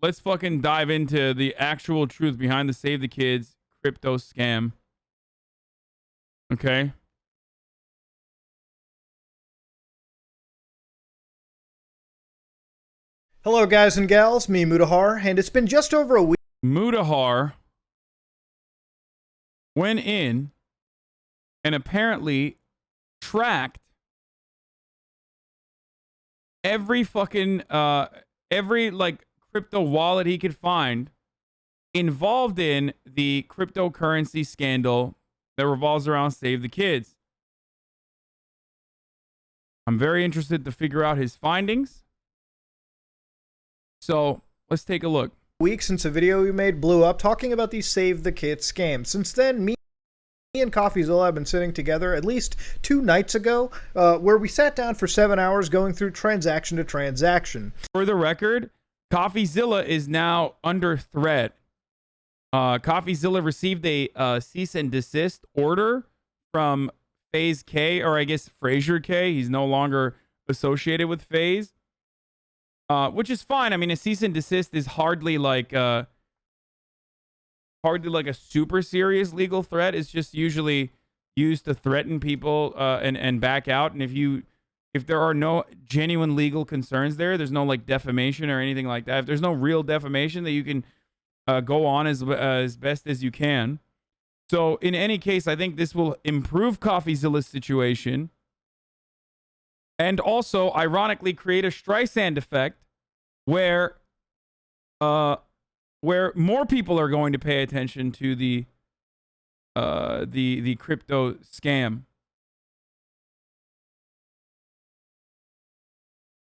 let's fucking dive into the actual truth behind the Save the Kids crypto scam. Okay? Hello, guys and gals, me Mudahar, and it's been just over a week. Mudahar went in and apparently tracked every fucking every like crypto wallet he could find involved in the cryptocurrency scandal that revolves around Save the Kids. I'm very interested to figure out his findings. So let's take a look. Week since a video we made blew up talking about these Save the Kids scams. Since then, me and CoffeeZilla have been sitting together at least 2 nights ago, where we sat down for 7 hours going through transaction to transaction. For the record, CoffeeZilla is now under threat. CoffeeZilla received a cease and desist order from FaZe K, or I guess Frazier K. He's no longer associated with FaZe, which is fine. I mean, a cease and desist is hardly like a super serious legal threat. It's just usually used to threaten people and back out. And if there are no genuine legal concerns there's no like defamation or anything like that. If there's no real defamation, that you can go on as best as you can. So in any case, I think this will improve CoffeeZilla's situation and also ironically create a Streisand effect where more people are going to pay attention to the crypto scam.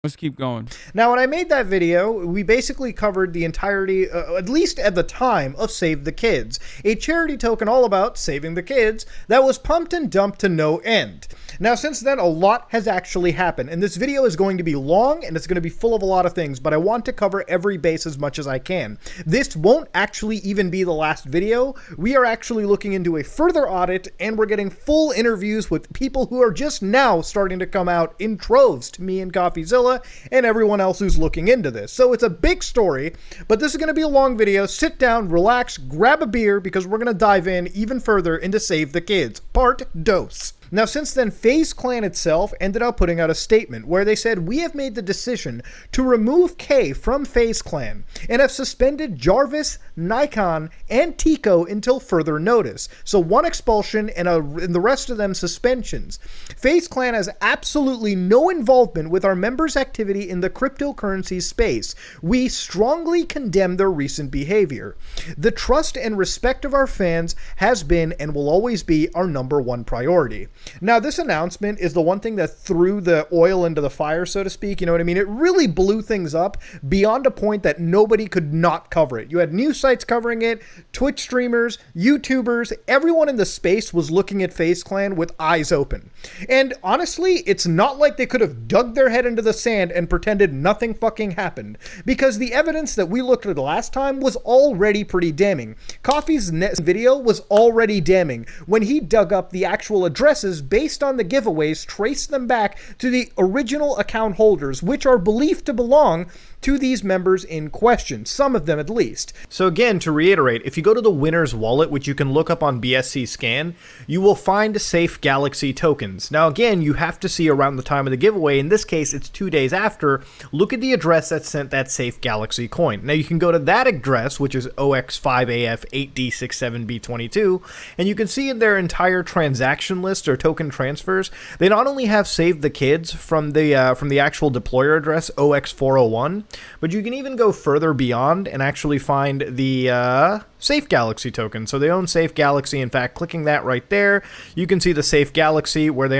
Let's keep going. Now, when I made that video, we basically covered the entirety, at least at the time, of Save the Kids, a charity token all about saving the kids that was pumped and dumped to no end. Now, since then, a lot has actually happened, and this video is going to be long, and it's going to be full of a lot of things, but I want to cover every base as much as I can. This won't actually even be the last video. We are actually looking into a further audit, and we're getting full interviews with people who are just now starting to come out in troves to me and CoffeeZilla and everyone else who's looking into this. So it's a big story, but this is going to be a long video. Sit down, relax, grab a beer, because we're going to dive in even further into Save the Kids, part dos. Now, since then, FaZe Clan itself ended up putting out a statement where they said, "We have made the decision to remove K from FaZe Clan and have suspended Jarvis, Nikon, and Tico until further notice." So 1 expulsion and the rest of them suspensions. FaZe Clan has absolutely no involvement with our members' activity in the cryptocurrency space. We strongly condemn their recent behavior. The trust and respect of our fans has been and will always be our #1 priority. Now, this announcement is the one thing that threw the oil into the fire, so to speak. You know what I mean? It really blew things up beyond a point that nobody could not cover it. You had news sites covering it, Twitch streamers, YouTubers, everyone in the space was looking at FaZe Clan with eyes open. And honestly, it's not like they could have dug their head into the sand and pretended nothing fucking happened, because the evidence that we looked at last time was already pretty damning. Coffee's video was already damning when he dug up the actual addresses based on the giveaways, traced them back to the original account holders, which are believed to belong to these members in question, some of them at least. So again, to reiterate, if you go to the winner's wallet, which you can look up on BSC Scan, you will find Safe Galaxy tokens. Now again, you have to see around the time of the giveaway. In this case, it's 2 days after. Look at the address that sent that Safe Galaxy coin. Now you can go to that address, which is OX5AF8D67B22, and you can see in their entire transaction list or token transfers, they not only have Save the Kids from the actual deployer address OX401, but you can even go further beyond and actually find the Safe Galaxy token. So they own Safe Galaxy. In fact, clicking that right there, you can see the Safe Galaxy where they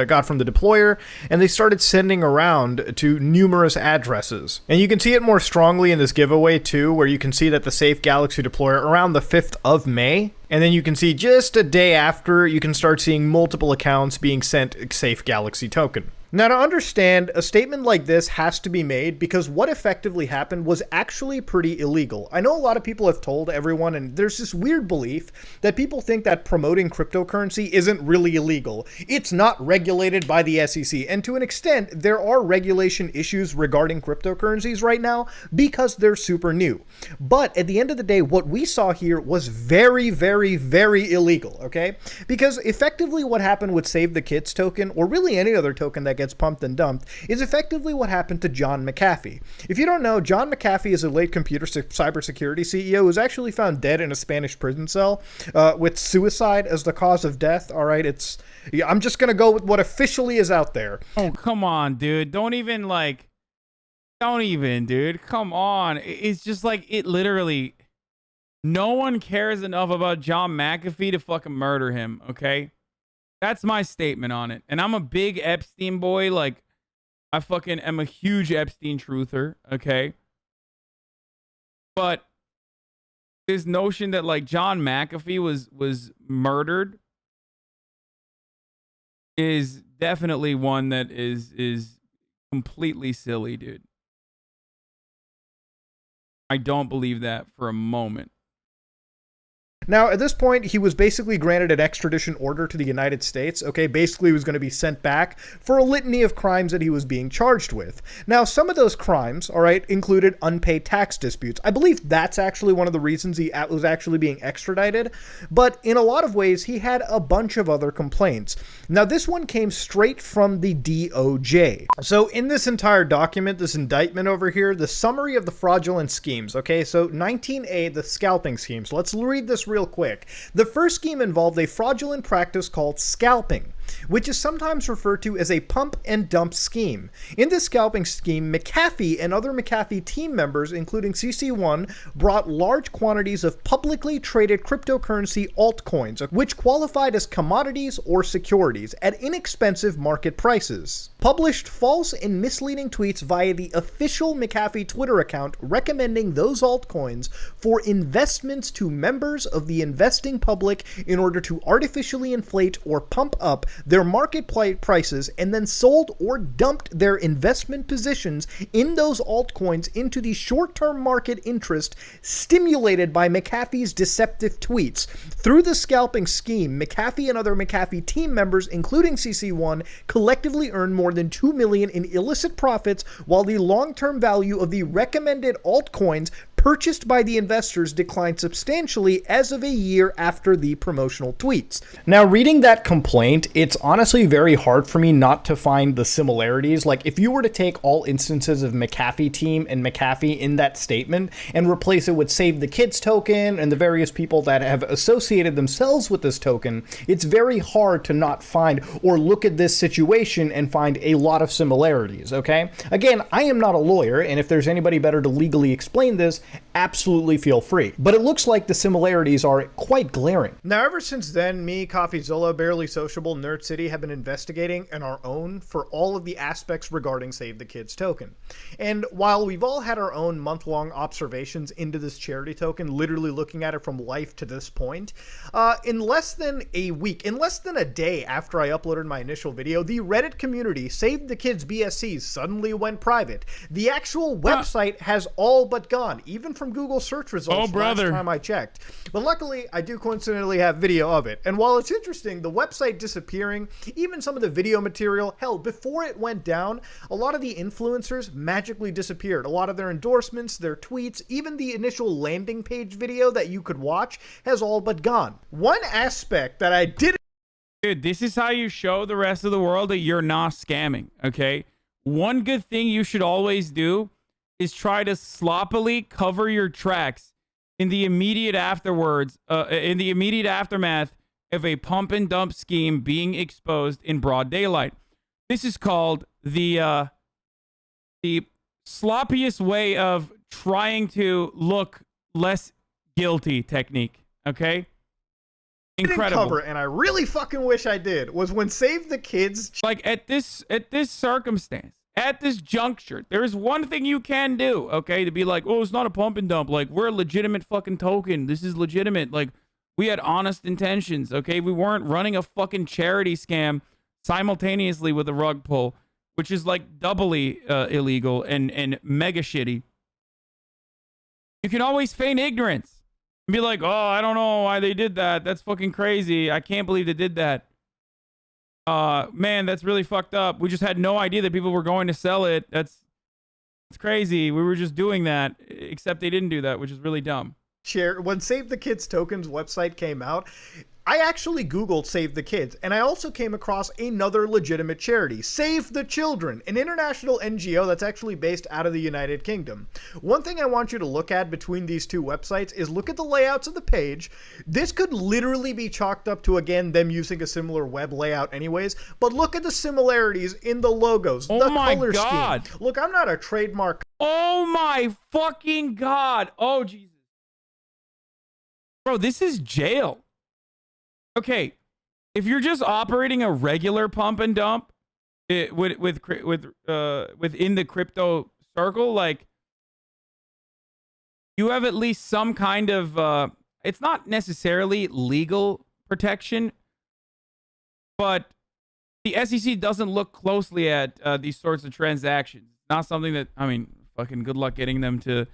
got from the deployer, and they started sending around to numerous addresses. And you can see it more strongly in this giveaway too, where you can see that the Safe Galaxy deployer around the 5th of May, and then you can see just a day after, you can start seeing multiple accounts being sent Safe Galaxy token. Now, to understand, a statement like this has to be made because what effectively happened was actually pretty illegal. I know a lot of people have told everyone, and there's this weird belief that people think that promoting cryptocurrency isn't really illegal. It's not regulated by the SEC, and to an extent, there are regulation issues regarding cryptocurrencies right now because they're super new. But at the end of the day, what we saw here was very, very, very illegal, okay? Because effectively what happened with SaveTheKids token, or really any other token that gets pumped and dumped, is effectively what happened to John McAfee. If you don't know, John McAfee is a late computer cybersecurity CEO who was actually found dead in a Spanish prison cell with suicide as the cause of death. All right, I'm just gonna go with what officially is out there. Oh, come on, dude. Don't even, dude. Come on. It's just like, it literally, no one cares enough about John McAfee to fucking murder him, okay? That's my statement on it. And I'm a big Epstein boy. Like, I fucking am a huge Epstein truther, okay? But this notion that, like, John McAfee was murdered is definitely one that is completely silly, dude. I don't believe that for a moment. Now, at this point, he was basically granted an extradition order to the United States, okay? Basically, he was going to be sent back for a litany of crimes that he was being charged with. Now, some of those crimes, all right, included unpaid tax disputes. I believe that's actually one of the reasons he was actually being extradited, but in a lot of ways, he had a bunch of other complaints. Now, this one came straight from the DOJ. So, in this entire document, this indictment over here, the summary of the fraudulent schemes, okay? So, 19A, the scalping schemes. Let's read this real quick. The first scheme involved a fraudulent practice called scalping, which is sometimes referred to as a pump and dump scheme. In this scalping scheme, McAfee and other McAfee team members, including CC1, brought large quantities of publicly traded cryptocurrency altcoins, which qualified as commodities or securities, at inexpensive market prices. Published false and misleading tweets via the official McAfee Twitter account recommending those altcoins for investments to members of the investing public in order to artificially inflate or pump up their market prices, and then sold or dumped their investment positions in those altcoins into the short-term market interest stimulated by McAfee's deceptive tweets. Through the scalping scheme, McAfee and other McAfee team members, including CC1, collectively earned more than $2 million in illicit profits, while the long-term value of the recommended altcoins purchased by the investors declined substantially as of a year after the promotional tweets. Now, reading that complaint, it's honestly very hard for me not to find the similarities. Like, if you were to take all instances of McAfee team and McAfee in that statement and replace it with SaveTheKids token and the various people that have associated themselves with this token, it's very hard to not find or look at this situation and find a lot of similarities, okay? Again, I am not a lawyer, and if there's anybody better to legally explain this, absolutely feel free. But it looks like the similarities are quite glaring. Now, ever since then, me, CoffeeZilla, Barely Sociable, Nerd City have been investigating on our own for all of the aspects regarding SaveTheKids token. And while we've all had our own month-long observations into this charity token, literally looking at it from life to this point, in less than a week, in less than a day after I uploaded my initial video, the Reddit community, SaveTheKids BSC, suddenly went private. The actual website has all but gone, even from Google search results last time I checked. But luckily, I do coincidentally have video of it. And while it's interesting, the website disappearing, even some of the video material, hell, before it went down, a lot of the influencers magically disappeared. A lot of their endorsements, their tweets, even the initial landing page video that you could watch has all but gone. One aspect that I did... Dude, this is how you show the rest of the world that you're not scamming, okay? One good thing you should always do is try to sloppily cover your tracks in the immediate aftermath of a pump and dump scheme being exposed in broad daylight. This is called the sloppiest way of trying to look less guilty technique. Okay. Incredible. Cover, and I really fucking wish I did, was when SaveTheKids, like at this circumstance, at this juncture, there's one thing you can do, okay, to be like, oh, it's not a pump and dump. Like, we're a legitimate fucking token. This is legitimate. Like, we had honest intentions, okay? We weren't running a fucking charity scam simultaneously with a rug pull. which is like doubly illegal and mega shitty. You can always feign ignorance and be like, oh, I don't know why they did that. That's fucking crazy. I can't believe they did that. Man, that's really fucked up. We just had no idea that people were going to sell it. It's crazy. We were just doing that, except they didn't do that, which is really dumb. Share when Save the Kids tokens website came out, I actually Googled Save the Kids, and I also came across another legitimate charity, Save the Children, an international NGO that's actually based out of the United Kingdom. One thing I want you to look at between these two websites is look at the layouts of the page. This could literally be chalked up to, again, them using a similar web layout anyways, but look at the similarities in the logos, the color scheme. Look, I'm not a trademark. Oh my fucking God. Oh, Jesus. Bro, this is jail. Okay, if you're just operating a regular pump and dump within the crypto circle, like, you have at least some kind of it's not necessarily legal protection, but the SEC doesn't look closely at these sorts of transactions. Not something that, I mean, fucking good luck getting them to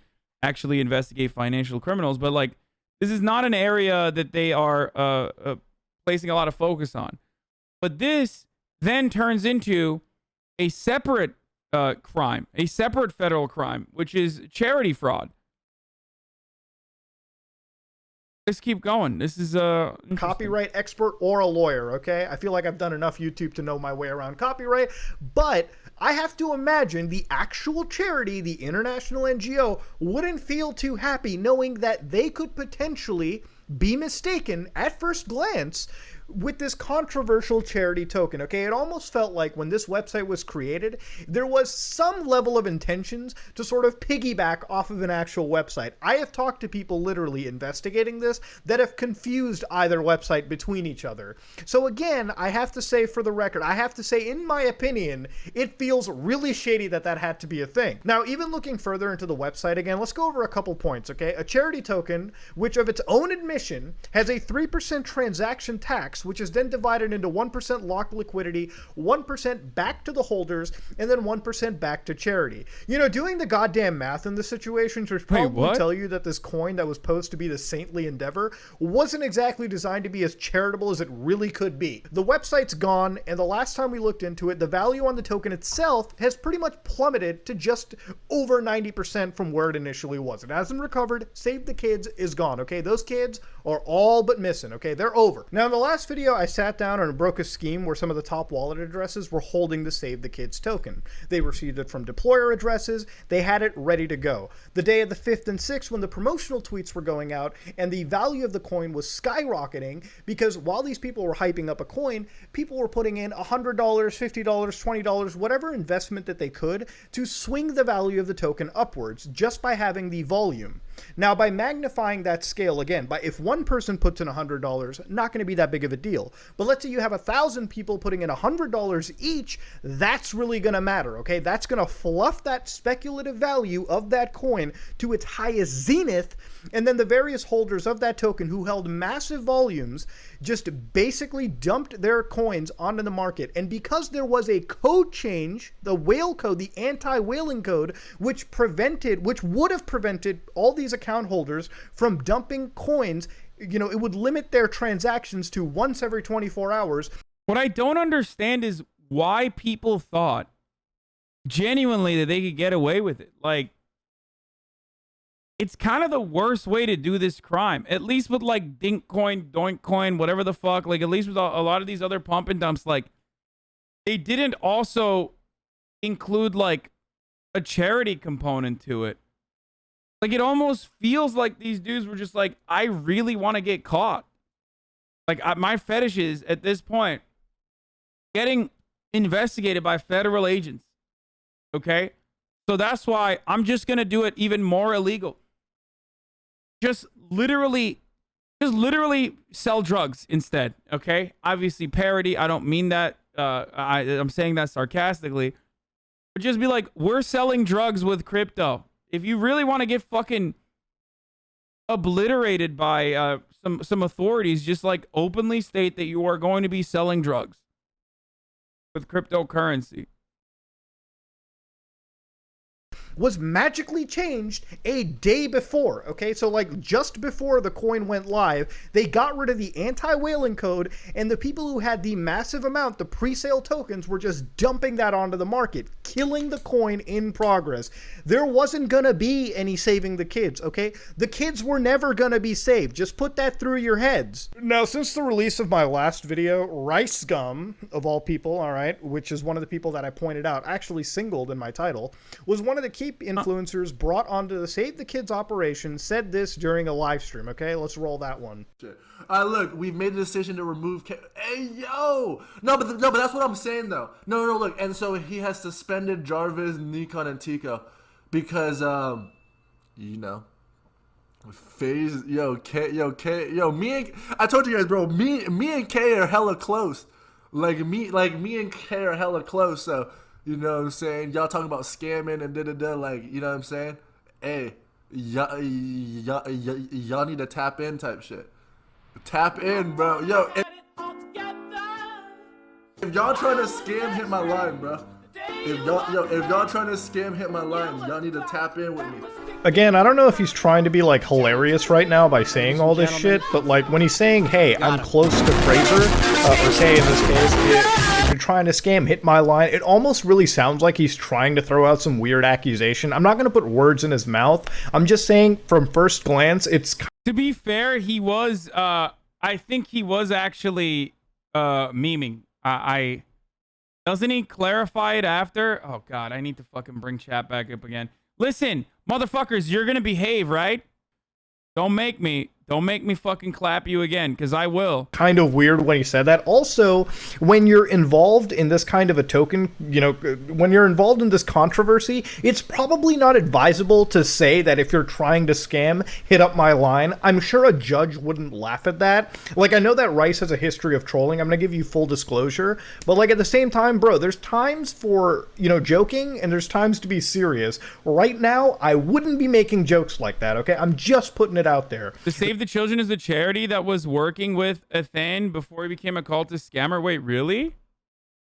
actually investigate financial criminals, but like, this is not an area that they are placing a lot of focus on. But this then turns into a separate crime, a separate federal crime, which is charity fraud. Let's keep going. This is a copyright expert or a lawyer, okay? I feel like I've done enough YouTube to know my way around copyright, but I have to imagine the actual charity, the international NGO, wouldn't feel too happy knowing that they could potentially be mistaken at first glance with this controversial charity token, okay? It almost felt like when this website was created, there was some level of intentions to sort of piggyback off of an actual website. I have talked to people literally investigating this that have confused either website between each other. So again, I have to say for the record, I have to say in my opinion, it feels really shady that that had to be a thing. Now, even looking further into the website again, let's go over a couple points, okay? A charity token, which of its own admission has a 3% transaction tax, which is then divided into 1% locked liquidity, 1% back to the holders, and then 1% back to charity. You know, doing the goddamn math in this situation should probably tell you that this coin that was supposed to be the saintly endeavor wasn't exactly designed to be as charitable as it really could be. The website's gone, and the last time we looked into it, the value on the token itself has pretty much plummeted to just over 90% from where it initially was. It hasn't recovered. Save the Kids is gone, okay? Those kids are all but missing, okay? They're over. Now, in the last video, I sat down and broke a scheme where some of the top wallet addresses were holding the Save the Kids token. They received it from deployer addresses. They had it ready to go. The day of the 5th and 6th, when the promotional tweets were going out and the value of the coin was skyrocketing, because while these people were hyping up a coin, people were putting in $100, $50, $20, whatever investment that they could to swing the value of the token upwards just by having the volume. Now, by magnifying that scale, again, if one person puts in $100, not going to be that big of a deal. But let's say you have 1,000 people putting in $100 each, that's really going to matter, okay? That's going to fluff that speculative value of that coin to its highest zenith, and then the various holders of that token who held massive volumes just basically dumped their coins onto the market. And because there was a code change, the whale code, the anti-whaling code, which would have prevented all these account holders from dumping coins, you know, it would limit their transactions to once every 24 hours. What I don't understand is why people thought genuinely that they could get away with it. Like, it's kind of the worst way to do this crime. At least with like Dink Coin, Doink Coin, whatever the fuck. Like, at least with a lot of these other pump and dumps, like, they didn't also include like a charity component to it. Like, it almost feels like these dudes were just like, I really want to get caught. Like, my fetish is, at this point, getting investigated by federal agents. Okay? So that's why I'm just going to do it even more illegal. Just literally sell drugs instead. Okay? Obviously, parody. I don't mean that. I'm saying that sarcastically. But just be like, we're selling drugs with crypto. If you really want to get fucking obliterated by some authorities, just like openly state that you are going to be selling drugs with cryptocurrency. was magically changed a day before. Okay, so like just before the coin went live, they got rid of the anti-whaling code, and the people who had the massive amount, the pre-sale tokens, were just dumping that onto the market, killing the coin in progress. There wasn't gonna be any saving the kids, okay? The kids were never gonna be saved. Just put that through your heads. Now, since the release of my last video, Rice Gum, of all people, all right, which is one of the people that I pointed out, actually singled in my title, was one of the key influencers brought onto the Save the Kids operation, said this during a live stream, okay? Let's roll that one. Look, we've made a decision to remove. Hey, yo! No, but that's what I'm saying though. No, look, and so he has suspended Jarvis, Nikon, and Tico because, you know, phase, I told you guys, bro. Me and K are hella close. Like me and K are hella close. So you know what I'm saying. Y'all talking about scamming and da. Like, you know what I'm saying. Hey, y'all need to tap in type shit. Tap in, bro. Yo, if y'all trying to scam, hit my line, bro. If y'all trying to scam, hit my line. Y'all need to tap in with me. Again, I don't know if he's trying to be like hilarious right now by saying all this shit, but like when he's saying, hey, I'm close to Fraser, or K in this case, if you're trying to scam, hit my line, it almost really sounds like he's trying to throw out some weird accusation. I'm not going to put words in his mouth. I'm just saying from first glance, it's... To be fair, he was, I think he was actually memeing. Doesn't he clarify it after? Oh, God, I need to fucking bring chat back up again. Listen, motherfuckers, you're going to behave, right? Don't make me fucking clap you again, because I will. Kind of weird when he said that. Also, when you're involved in this kind of a token, you know, when you're involved in this controversy, it's probably not advisable to say that if you're trying to scam, hit up my line. I'm sure a judge wouldn't laugh at that. Like, I know that Rice has a history of trolling. I'm going to give you full disclosure. But, like, at the same time, bro, there's times for, you know, joking, and there's times to be serious. Right now, I wouldn't be making jokes like that, okay? I'm just putting it out there. The Save the Children is the charity that was working with Ethan before he became a cultist scammer. Wait, really?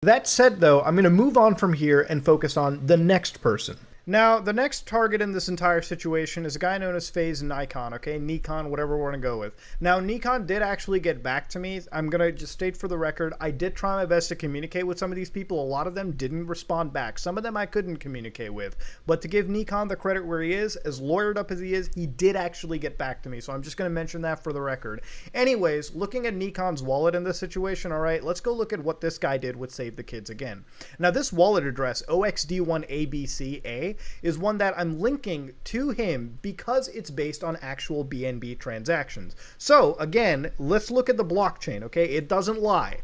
That said, though, I'm going to move on from here and focus on the next person. Now, the next target in this entire situation is a guy known as FaZe Nikon, okay? Nikon, whatever we're going to go with. Now, Nikon did actually get back to me. I'm going to just state for the record, I did try my best to communicate with some of these people. A lot of them didn't respond back. Some of them I couldn't communicate with. But to give Nikon the credit where he is, as lawyered up as he is, he did actually get back to me. So I'm just going to mention that for the record. Anyways, looking at Nikon's wallet in this situation, all right, let's go look at what this guy did with Save the Kids again. Now, this wallet address, OXD1ABCA, is one that I'm linking to him because it's based on actual BNB transactions. So again, let's look at the blockchain, okay? It doesn't lie.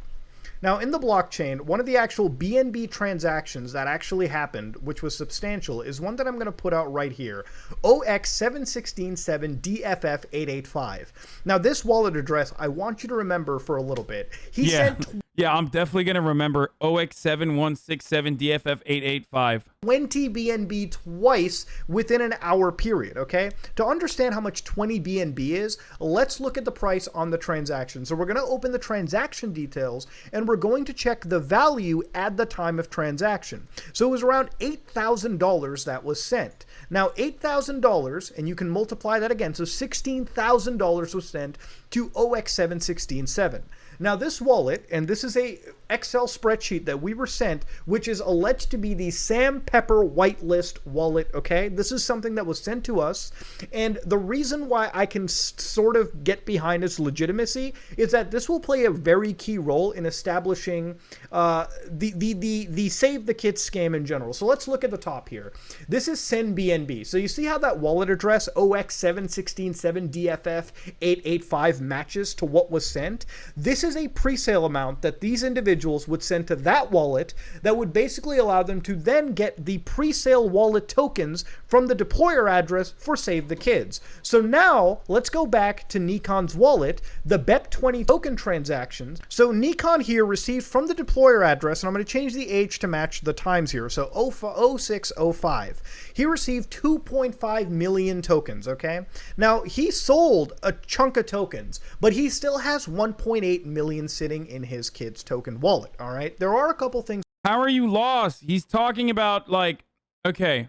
Now, in the blockchain, one of the actual BNB transactions that actually happened, which was substantial, is one that I'm going to put out right here, OX7167DFF885. Now, this wallet address, I want you to remember for a little bit. He sent... Yeah, I'm definitely going to remember OX7167DFF885. 20 BNB twice within an hour period, okay? To understand how much 20 BNB is, let's look at the price on the transaction. So we're going to open the transaction details, and we're going to check the value at the time of transaction. So it was around $8,000 that was sent. Now, $8,000, and you can multiply that again, so $16,000 was sent to OX7167. Now, this wallet, and this is a Excel spreadsheet that we were sent, which is alleged to be the Sam Pepper whitelist wallet, okay? This is something that was sent to us, and the reason why I can sort of get behind its legitimacy is that this will play a very key role in establishing the Save the Kids scam in general. So let's look at the top here. This is Send BNB. So you see how that wallet address, OX7167DFF885, matches to what was sent? This is a pre-sale amount that these individuals would send to that wallet that would basically allow them to then get the pre-sale wallet tokens from the deployer address for Save the Kids. So now let's go back to Nikon's wallet, the BEP20 token transactions. So Nikon here received from the deployer address, and I'm going to change the age to match the times here, so 0605. He received 2.5 million tokens, okay? Now, he sold a chunk of tokens, but he still has 1.8 million sitting in his kid's token wallet, all right? There are a couple things. How are you lost? He's talking about, like, okay.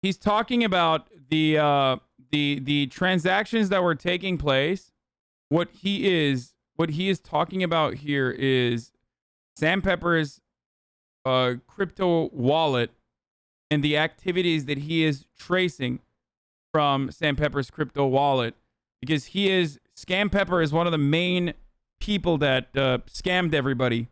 he's talking about the transactions that were taking place. What he is talking about here is Sam Pepper's crypto wallet and the activities that he is tracing from Sam Pepper's crypto wallet, because Scam Pepper is one of the main people that scammed everybody.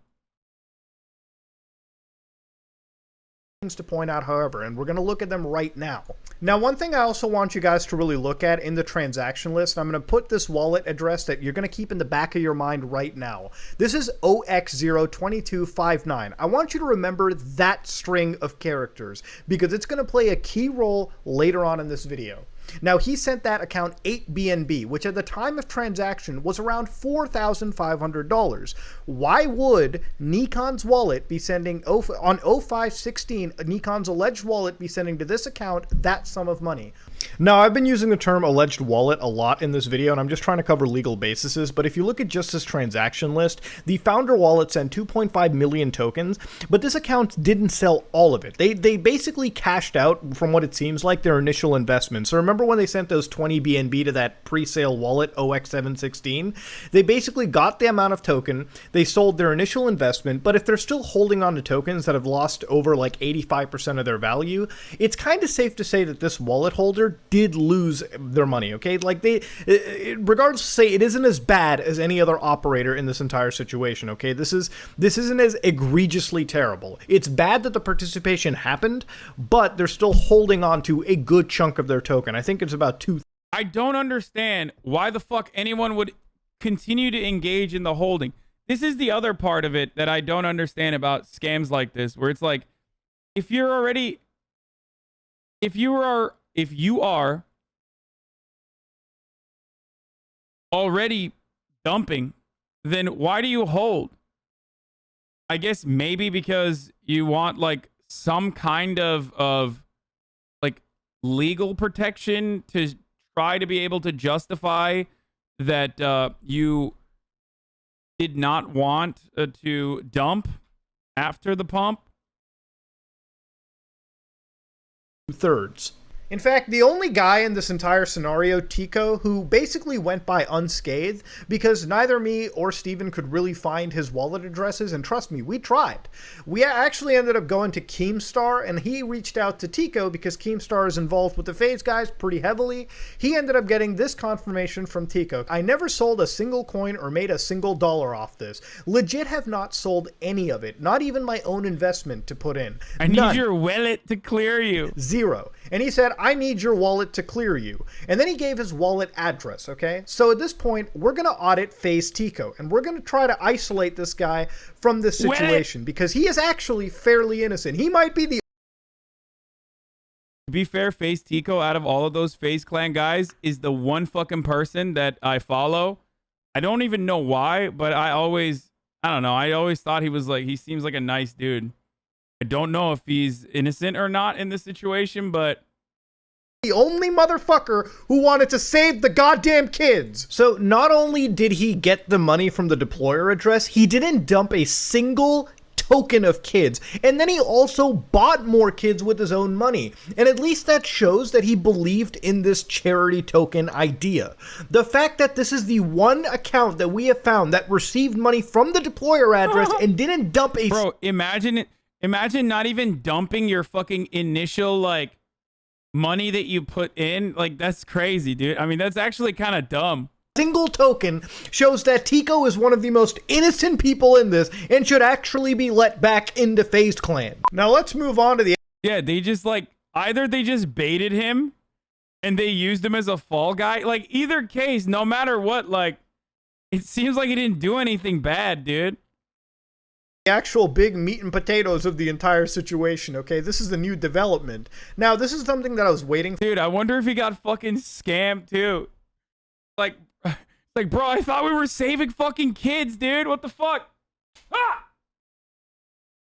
To point out, however, and we're going to look at them right now. Now, one thing I also want you guys to really look at in the transaction list, I'm going to put this wallet address that you're going to keep in the back of your mind right now. This is OX02259. I want you to remember that string of characters because it's going to play a key role later on in this video. Now, he sent that account 8 BNB, which at the time of transaction was around $4,500. Why would Nikon's wallet be sending, on 0516, Nikon's alleged wallet be sending to this account that sum of money? Now, I've been using the term alleged wallet a lot in this video, and I'm just trying to cover legal bases, but if you look at just this transaction list, the founder wallet sent 2.5 million tokens, but this account didn't sell all of it. They basically cashed out, from what it seems like, their initial investment. So remember when they sent those 20 BNB to that pre-sale wallet, OX716? They basically got the amount of token, they sold their initial investment, but if they're still holding on to tokens that have lost over like 85% of their value, it's kind of safe to say that this wallet holder did lose their money, okay? Like regardless, say it isn't as bad as any other operator in this entire situation, okay? This isn't as egregiously terrible. It's bad that the participation happened, but they're still holding on to a good chunk of their token. I think it's about 2. I don't understand why the fuck anyone would continue to engage in the holding. This is the other part of it that I don't understand about scams like this, where it's like, if you are already dumping, then why do you hold? I guess maybe because you want like some kind of like legal protection to try to be able to justify that you did not want to dump after the pump. 2/3. In fact, the only guy in this entire scenario, Tico, who basically went by unscathed because neither me or Steven could really find his wallet addresses, and trust me, we tried. We actually ended up going to Keemstar, and he reached out to Tico because Keemstar is involved with the FaZe guys pretty heavily. He ended up getting this confirmation from Tico. I never sold a single coin or made a single dollar off this. Legit have not sold any of it, not even my own investment to put in. I need your wallet to clear you. 0. And he said, I need your wallet to clear you. And then he gave his wallet address, okay? So at this point, we're going to audit FaZe Tico, and we're going to try to isolate this guy from this situation because he is actually fairly innocent. He might be the... To be fair, FaZe Tico, out of all of those FaZe Clan guys, is the one fucking person that I follow. I don't even know why, but I always thought he was like, he seems like a nice dude. I don't know if he's innocent or not in this situation, but the only motherfucker who wanted to save the goddamn kids. So not only did he get the money from the deployer address, he didn't dump a single token of kids, and then he also bought more kids with his own money, and at least that shows that he believed in this charity token idea. The fact that this is the one account that we have found that received money from the deployer address and didn't dump a... Bro, imagine not even dumping your fucking initial like money that you put in. Like, that's crazy, dude. I mean, that's actually kind of dumb. Single token shows that Tico is one of the most innocent people in this and should actually be let back into FaZe Clan. Now let's move on to the... Yeah, they just like, either they just baited him and they used him as a fall guy. Like, either case, no matter what, like, it seems like he didn't do anything bad, dude. The actual big meat and potatoes of the entire situation, okay? This is the new development. Now, this is something that I was waiting for. Dude, I wonder if he got fucking scammed, too. Like, bro, I thought we were saving fucking kids, dude. What the fuck? Ah!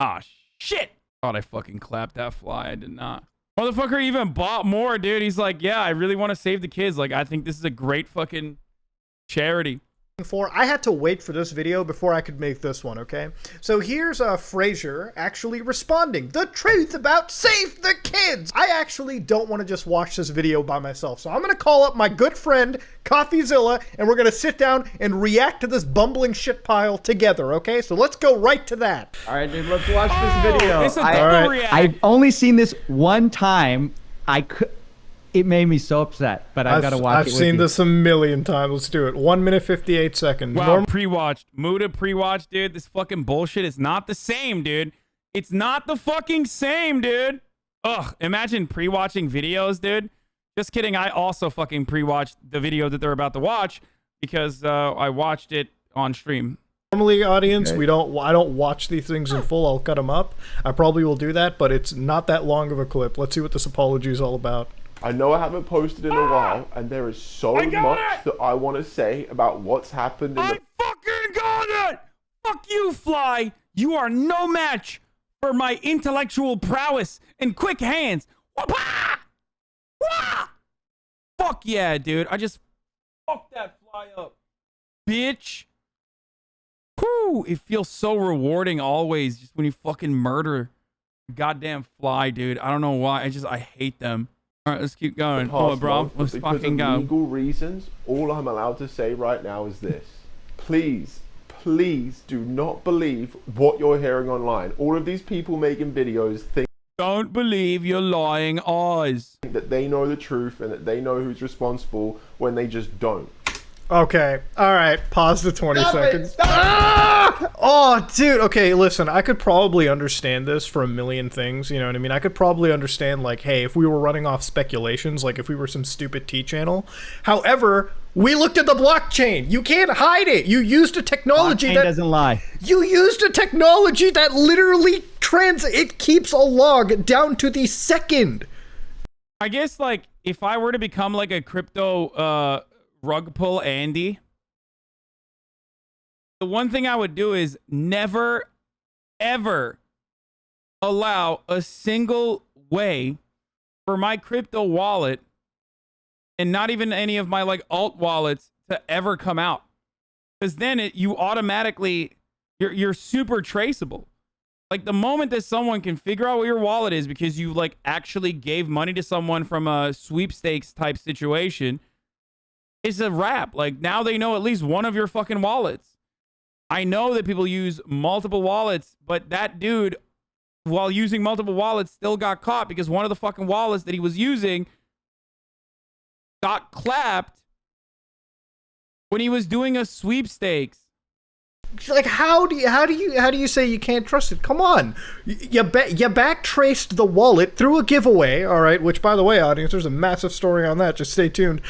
Ah, shit. Thought I fucking clapped that fly. I did not. Motherfucker even bought more, dude. He's like, yeah, I really want to save the kids. Like, I think this is a great fucking charity. for. I had to wait for this video before I could make this one, okay? So here's Fraser actually responding. The truth about Save the Kids! I actually don't want to just watch this video by myself, so I'm going to call up my good friend, CoffeeZilla, and we're going to sit down and react to this bumbling shit pile together, okay? So let's go right to that. All right, dude, let's watch this video. It's a double react. I've only seen this one time. It made me so upset, but I've got to watch it. I've seen this a million times. Let's do it. 1 minute 58 seconds. Wow, pre-watched. Muda pre-watched, dude. This fucking bullshit is not the same, dude. It's not the fucking same, dude. Ugh, imagine pre-watching videos, dude. Just kidding. I also fucking pre-watched the video that they're about to watch because I watched it on stream. Normally, audience, I don't watch these things in full. I'll cut them up. I probably will do that, but it's not that long of a clip. Let's see what this apology is all about. I know I haven't posted in a while, and there is so much that I want to say about what's happened. I fucking got it! Fuck you, Fly! You are no match for my intellectual prowess and quick hands. Wah-pah! Wah! Fuck yeah, dude. I just fucked that Fly up. Bitch. Whew, it feels so rewarding always just when you fucking murder goddamn Fly, dude. I don't know why. I hate them. All right, let's keep going. Oh, bro, let's fucking go. For legal reasons, all I'm allowed to say right now is this. Please, please do not believe what you're hearing online. All of these people making videos think don't believe your lying eyes. that they know the truth and that they know who's responsible when they just don't. Okay. All right. Pause the 20 seconds. Oh, dude. Okay, listen. I could probably understand this for a million things. You know what I mean? I could probably understand, like, hey, if we were running off speculations, like if we were some stupid T channel. However, we looked at the blockchain. You can't hide it. You used a technology blockchain that doesn't lie. You used a technology that literally it keeps a log down to the second. I guess, like, if I were to become like a crypto rug pull Andy, the one thing I would do is never ever allow a single way for my crypto wallet and not even any of my like alt wallets to ever come out, because then you automatically you're super traceable. Like the moment that someone can figure out what your wallet is because you like actually gave money to someone from a sweepstakes type situation, it's a wrap. Like now they know at least one of your fucking wallets. I know that people use multiple wallets, but that dude, while using multiple wallets, still got caught because one of the fucking wallets that he was using got clapped when he was doing a sweepstakes. Like how do you say you can't trust it? Come on, you backtraced the wallet through a giveaway. All right, which by the way, audience, there's a massive story on that. Just stay tuned.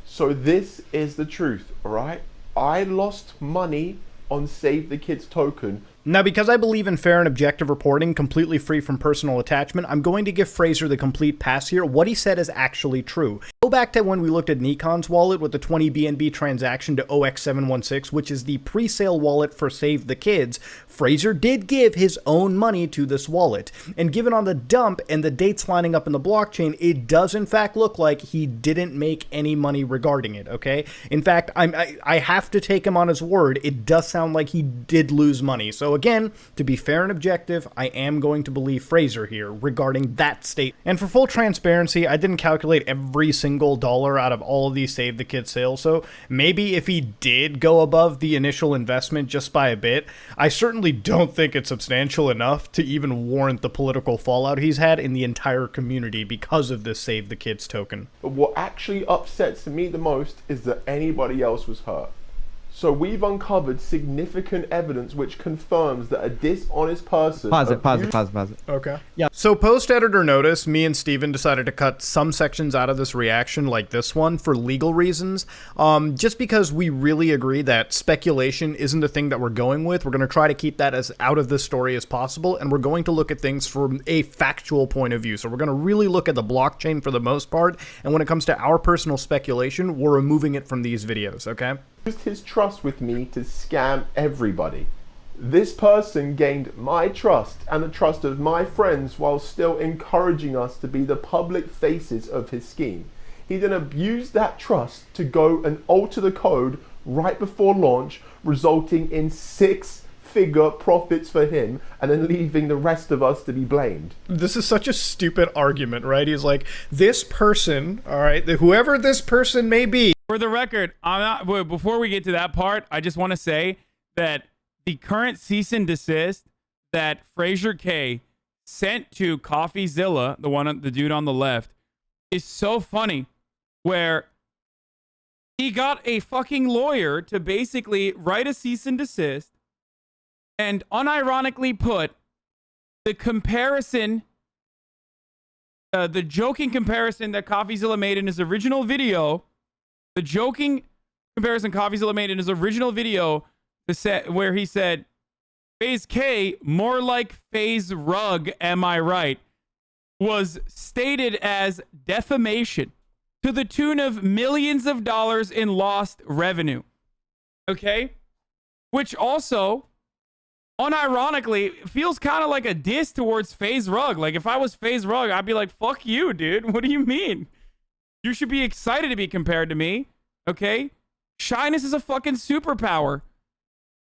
So this is the truth, all right? I lost money on Save the Kids token. Now, because I believe in fair and objective reporting, completely free from personal attachment, I'm going to give Fraser the complete pass here. What he said is actually true. Go back to when we looked at Nikon's wallet with the 20 BNB transaction to OX716, which is the pre-sale wallet for Save the Kids. Fraser did give his own money to this wallet. And given on the dump and the dates lining up in the blockchain, it does in fact look like he didn't make any money regarding it, okay? In fact, I have to take him on his word. It does sound like he did lose money. So again, to be fair and objective, I am going to believe Fraser here regarding that state. And for full transparency, I didn't calculate every single dollar out of all of these Save the Kids sales, so maybe if he did go above the initial investment just by a bit, I certainly don't think it's substantial enough to even warrant the political fallout he's had in the entire community because of this Save the Kids token. But what actually upsets me the most is that anybody else was hurt. So we've uncovered significant evidence which confirms that a dishonest person... Pause it. Okay. Yeah. So post-editor notice, me and Steven decided to cut some sections out of this reaction, like this one, for legal reasons. Just because we really agree that speculation isn't the thing that we're going with. We're going to try to keep that as out of this story as possible, and we're going to look at things from a factual point of view. So we're going to really look at the blockchain for the most part, and when it comes to our personal speculation, we're removing it from these videos, okay? Used his trust with me to scam everybody. This person gained my trust and the trust of my friends while still encouraging us to be the public faces of his scheme. He then abused that trust to go and alter the code right before launch, resulting in 6-figure profits for him, and then leaving the rest of us to be blamed. This is such a stupid argument, right? He's like, this person, all right, whoever this person may be. For the record, before we get to that part, I just want to say that the current cease and desist that Fraser K sent to CoffeeZilla, the dude on the left, is so funny, where he got a fucking lawyer to basically write a cease and desist and unironically put the comparison, the joking comparison that CoffeeZilla made in his original video, where he said, Phase K, more like Phase Rug, am I right, was stated as defamation to the tune of millions of dollars in lost revenue. Okay? Which also, unironically, feels kind of like a diss towards Phase Rug. Like, if I was Phase Rug, I'd be like, fuck you, dude. What do you mean? You should be excited to be compared to me. Okay? Shyness is a fucking superpower.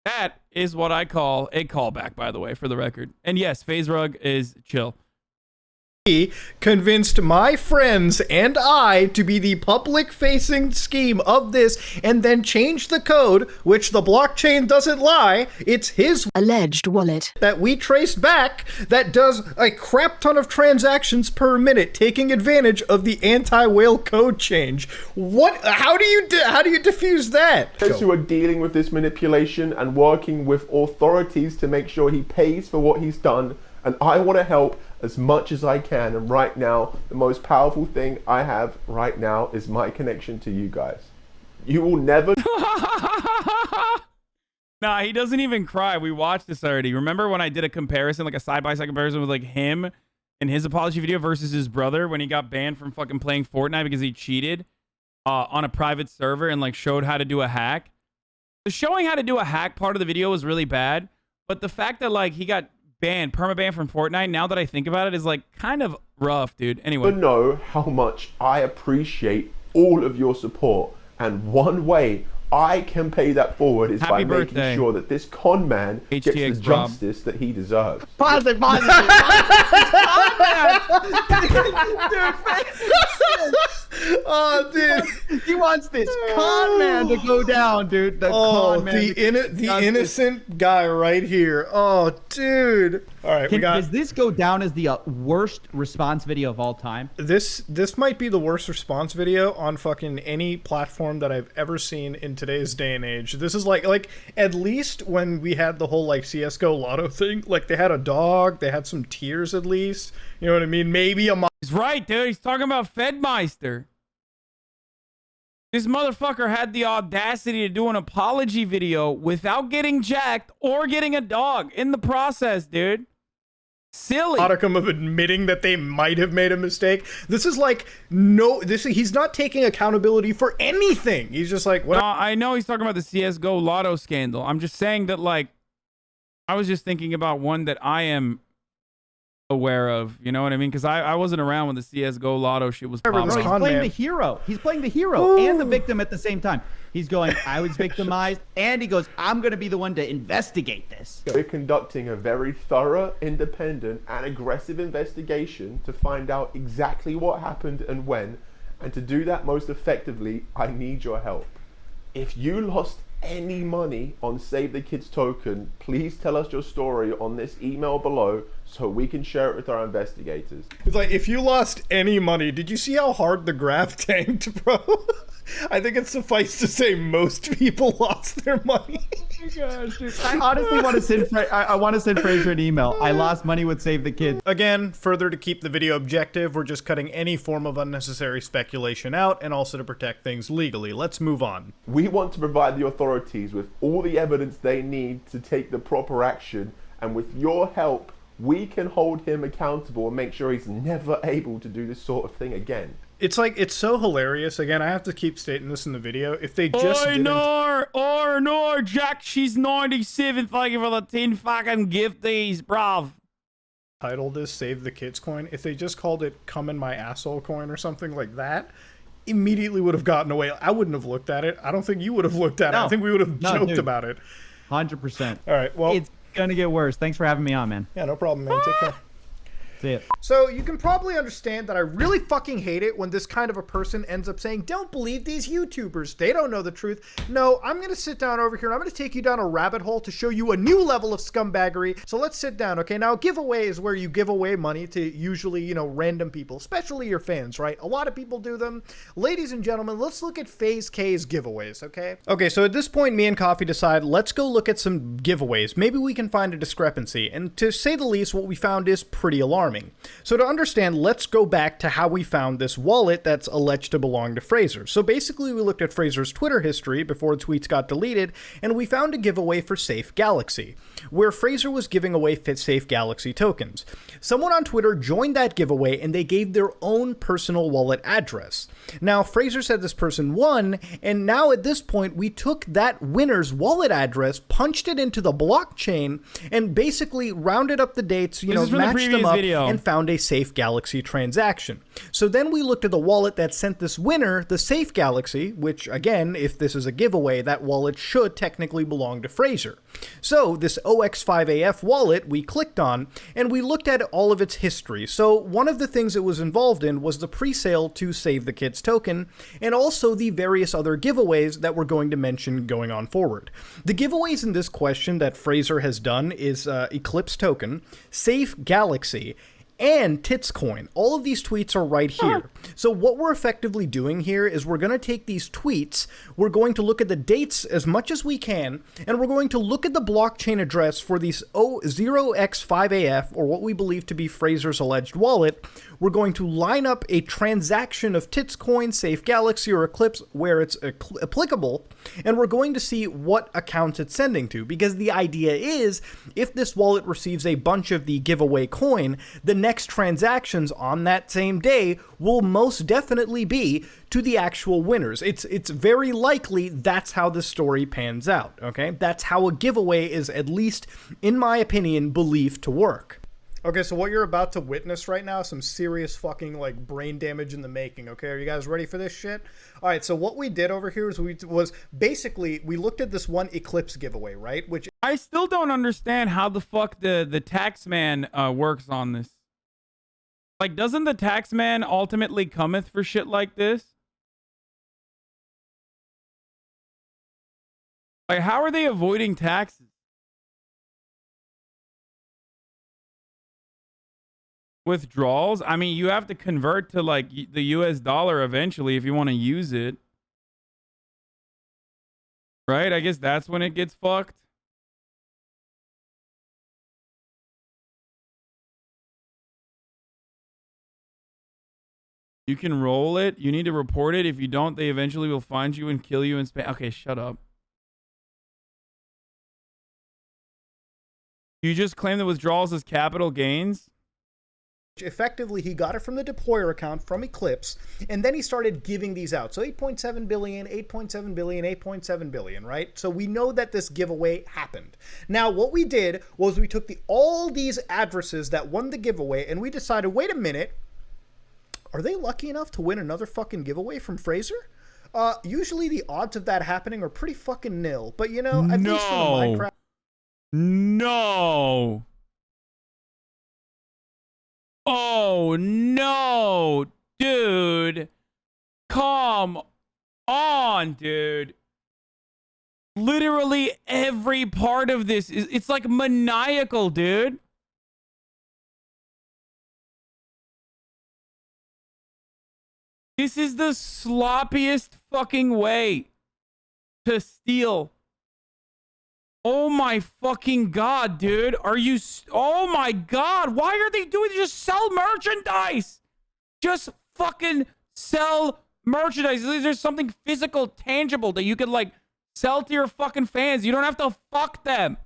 That is what I call a callback, by the way, for the record. And yes, Phase Rug is chill. He convinced my friends and I to be the public-facing scheme of this, and then changed the code, which the blockchain doesn't lie. It's his alleged wallet that we traced back that does a crap ton of transactions per minute, taking advantage of the anti-whale code change. What? How do you diffuse that? Those who are dealing with this manipulation and working with authorities to make sure he pays for what he's done, and I want to help as much as I can. And right now, the most powerful thing I have right now is my connection to you guys. You will never... Nah, he doesn't even cry. We watched this already. Remember when I did a comparison, like a side-by-side comparison with like him and his apology video versus his brother when he got banned from fucking playing Fortnite because he cheated on a private server and like showed how to do a hack? The showing how to do a hack part of the video was really bad, but the fact that like he got permaban from Fortnite, now that I think about it, is like kind of rough, dude. Anyway. You know how much I appreciate all of your support, and one way I can pay that forward is by making sure that this con man gets the justice that he deserves. Positive. Oh, dude, he wants this con man to go down, dude. The innocent guy right here. Oh, dude. All right, does this go down as the worst response video of all time? This might be the worst response video on fucking any platform that I've ever seen in today's day and age. This is like at least when we had the whole like CS:GO lotto thing, like they had a dog, they had some tears at least. You know what I mean? Maybe a. He's right, dude. He's talking about Fedmeister. This motherfucker had the audacity to do an apology video without getting jacked or getting a dog in the process, dude. Silly. Modicum of admitting that they might have made a mistake. This is like he's not taking accountability for anything. He's just like, what? No, I know he's talking about the CS:GO lotto scandal. I'm just saying that, like, I was just thinking about one that I am aware of, you know what I mean? Because I wasn't around when the CS:GO lotto shit was popping. He's playing the hero. He's playing the hero and the victim at the same time. He's going, I was victimized, and he goes, I'm going to be the one to investigate this. We're conducting a very thorough, independent, and aggressive investigation to find out exactly what happened and when, and to do that most effectively, I need your help. If you lost any money on Save the Kids token, please tell us your story on this email below so we can share it with our investigators. It's like, if you lost any money, did you see how hard the graph tanked, bro? I think it's suffice to say most people lost their money. Oh gosh, dude. I honestly want to send I want to send Fraser an email. I lost money with Save the Kids. Again, further to keep the video objective, we're just cutting any form of unnecessary speculation out, and also to protect things legally. Let's move on. We want to provide the authorities with all the evidence they need to take the proper action, and with your help, we can hold him accountable and make sure he's never able to do this sort of thing again. It's like, it's so hilarious. Again, I have to keep stating this in the video. If they just didn't... Nor, Jack, she's 97. Thank you for the 10 fucking gifties, bruv. Titled this Save the Kids coin. If they just called it Come in My Asshole coin or something like that, immediately would have gotten away. I wouldn't have looked at it. I don't think you would have looked at it. I think we would have joked about it. 100%. All right, well. It's going to get worse. Thanks for having me on, man. Yeah, no problem, man. Take care. See ya. So you can probably understand that I really fucking hate it when this kind of a person ends up saying, don't believe these YouTubers. They don't know the truth. No, I'm going to sit down over here and I'm going to take you down a rabbit hole to show you a new level of scumbaggery. So let's sit down, okay? Now, giveaway is where you give away money to usually, you know, random people, especially your fans, right? A lot of people do them. Ladies and gentlemen, let's look at FaZe K's giveaways, okay? Okay, so at this point, me and Coffee decide, let's go look at some giveaways. Maybe we can find a discrepancy. And to say the least, what we found is pretty alarming. So to understand, let's go back to how we found this wallet that's alleged to belong to Fraser. So basically, we looked at Fraser's Twitter history before the tweets got deleted, and we found a giveaway for Safe Galaxy, where Fraser was giving away Safe Galaxy tokens. Someone on Twitter joined that giveaway, and they gave their own personal wallet address. Now, Fraser said this person won, and now at this point, we took that winner's wallet address, punched it into the blockchain, and basically rounded up the dates, you know, matched them up, and found a Safe Galaxy transaction. So then we looked at the wallet that sent this winner, the Safe Galaxy, which again, if this is a giveaway, that wallet should technically belong to Fraser. So this OX5AF wallet we clicked on, and we looked at all of its history. So one of the things it was involved in was the pre-sale to SaveTheKids token, and also the various other giveaways that we're going to mention going on forward. The giveaways in this question that Fraser has done is Eclipse token, Safe Galaxy, and Titscoin. All of these tweets are right here. So what we're effectively doing here is we're going to take these tweets, we're going to look at the dates as much as we can, and we're going to look at the blockchain address for these 0x5AF, or what we believe to be Fraser's alleged wallet. We're going to line up a transaction of Titscoin, Safe Galaxy, or Eclipse where it's applicable, and we're going to see what accounts it's sending to, because the idea is, if this wallet receives a bunch of the giveaway coin, the next transactions on that same day will most definitely be to the actual winners. It's very likely that's how the story pans out, okay? That's how a giveaway is, at least in my opinion, believed to work. Okay, so what you're about to witness right now is some serious fucking, like, brain damage in the making, okay? Are you guys ready for this shit? All right, so what we did over here is was basically, we looked at this one Eclipse giveaway, right? Which I still don't understand how the fuck the tax man works on this. Like, doesn't the tax man ultimately cometh for shit like this? Like, how are they avoiding taxes? Withdrawals? I mean, you have to convert to, like, the US dollar eventually if you want to use it. Right? I guess that's when it gets fucked. You can roll it. You need to report it. If you don't, they eventually will find you and kill you in Spain. Okay, shut up. You just claim the withdrawals as capital gains? Effectively, he got it from the deployer account from Eclipse, and then he started giving these out. So 8.7 billion, 8.7 billion, 8.7 billion, right? So we know that this giveaway happened. Now, what we did was we took all these addresses that won the giveaway, and we decided, wait a minute, are they lucky enough to win another fucking giveaway from Fraser? Usually the odds of that happening are pretty fucking nil, but you know, at least for Minecraft. No. Oh, no, dude. Come on, dude. Literally every part of this it's like maniacal, dude. This is the sloppiest fucking way to steal. Oh my fucking god, dude. Are you... Oh my god. Why are they doing... Just sell merchandise. Just fucking sell merchandise. There's something physical, tangible that you could, like, sell to your fucking fans. You don't have to fuck them.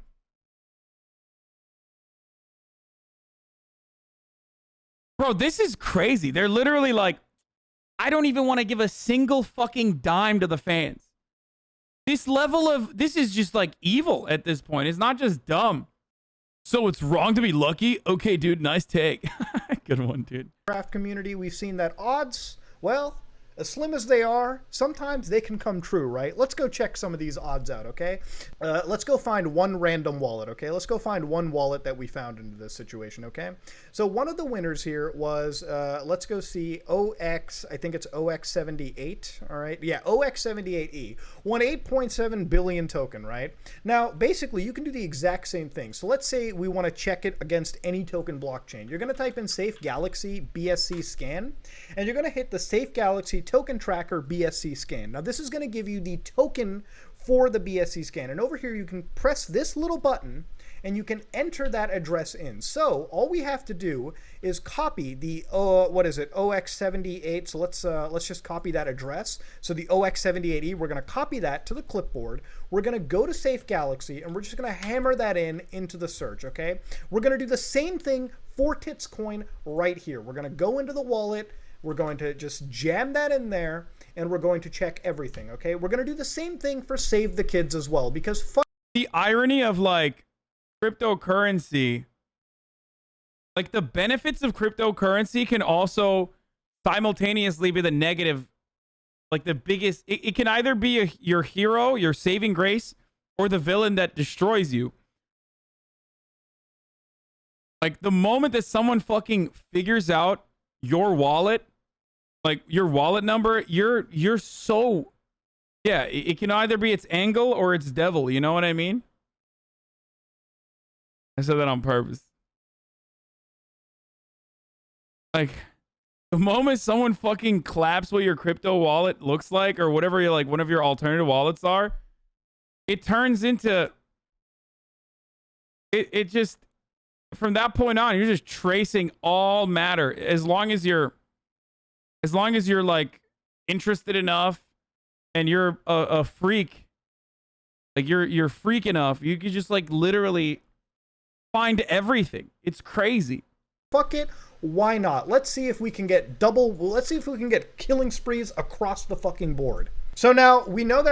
Bro, this is crazy. They're literally like, I don't even want to give a single fucking dime to the fans. This level of... This is just, like, evil at this point. It's not just dumb. So it's wrong to be lucky? Okay, dude, nice take. Good one, dude. Craft community, we've seen that odds, well, as slim as they are, sometimes they can come true, right? Let's go check some of these odds out, okay? Let's go find one random wallet, okay? Let's go find one wallet that we found into this situation, okay? So one of the winners here was, let's go see OX, I think it's OX78, all right? Yeah, OX78E, won 8.7 billion token, right? Now, basically, you can do the exact same thing. So let's say we want to check it against any token blockchain. You're going to type in Safe Galaxy BSC scan, and you're going to hit the Safe Galaxy token tracker BSC scan. Now, this is going to give you the token for the BSC scan. And over here, you can press this little button and you can enter that address in. So all we have to do is copy the, what is it, OX78. So let's just copy that address. So the OX78E, we're going to copy that to the clipboard. We're going to go to Safe Galaxy and we're just going to hammer that into the search, okay? We're going to do the same thing for Titscoin right here. We're going to go into the wallet. We're going to just jam that in there and we're going to check everything, okay? We're going to do the same thing for SaveTheKids as well because the irony of like cryptocurrency, like the benefits of cryptocurrency can also simultaneously be the negative, like the biggest. It can either be your hero, your saving grace, or the villain that destroys you. Like the moment that someone fucking figures out your wallet, like your wallet number, you're so, yeah, it can either be its angle or its devil. You know what I mean? I said that on purpose. Like the moment someone fucking claps what your crypto wallet looks like or whatever you're like, one of your alternative wallets are, it turns into, it just, from that point on, you're just tracing all matter. As long as you're like interested enough and you're a freak, like you're freak enough, you could just like literally find everything. It's crazy. Fuck it. Why not? Let's see if we can get killing sprees across the fucking board. So now we know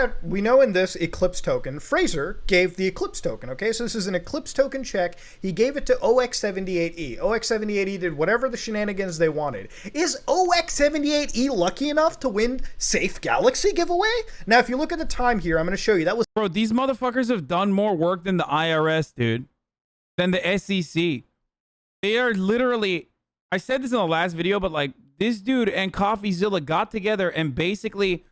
in this Eclipse token, Fraser gave the Eclipse token, okay? So this is an Eclipse token check. He gave it to OX78E. OX78E did whatever the shenanigans they wanted. Is OX78E lucky enough to win Safe Galaxy giveaway? Now, if you look at the time here, I'm going to show you. That was... Bro, these motherfuckers have done more work than the IRS, dude. Than the SEC. They are literally... I said this in the last video, but like this dude and CoffeeZilla got together and basically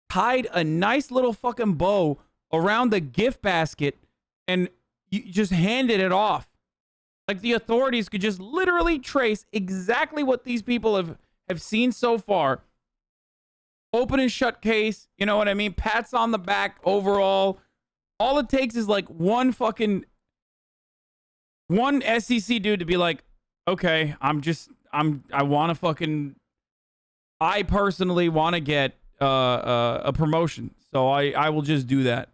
tied a nice little fucking bow around the gift basket and you just handed it off. Like the authorities could just literally trace exactly what these people have seen so far. Open and shut case, you know what I mean? Pats on the back overall. All it takes is like one SEC dude to be like, okay, I personally want to get a promotion, so I will just do that.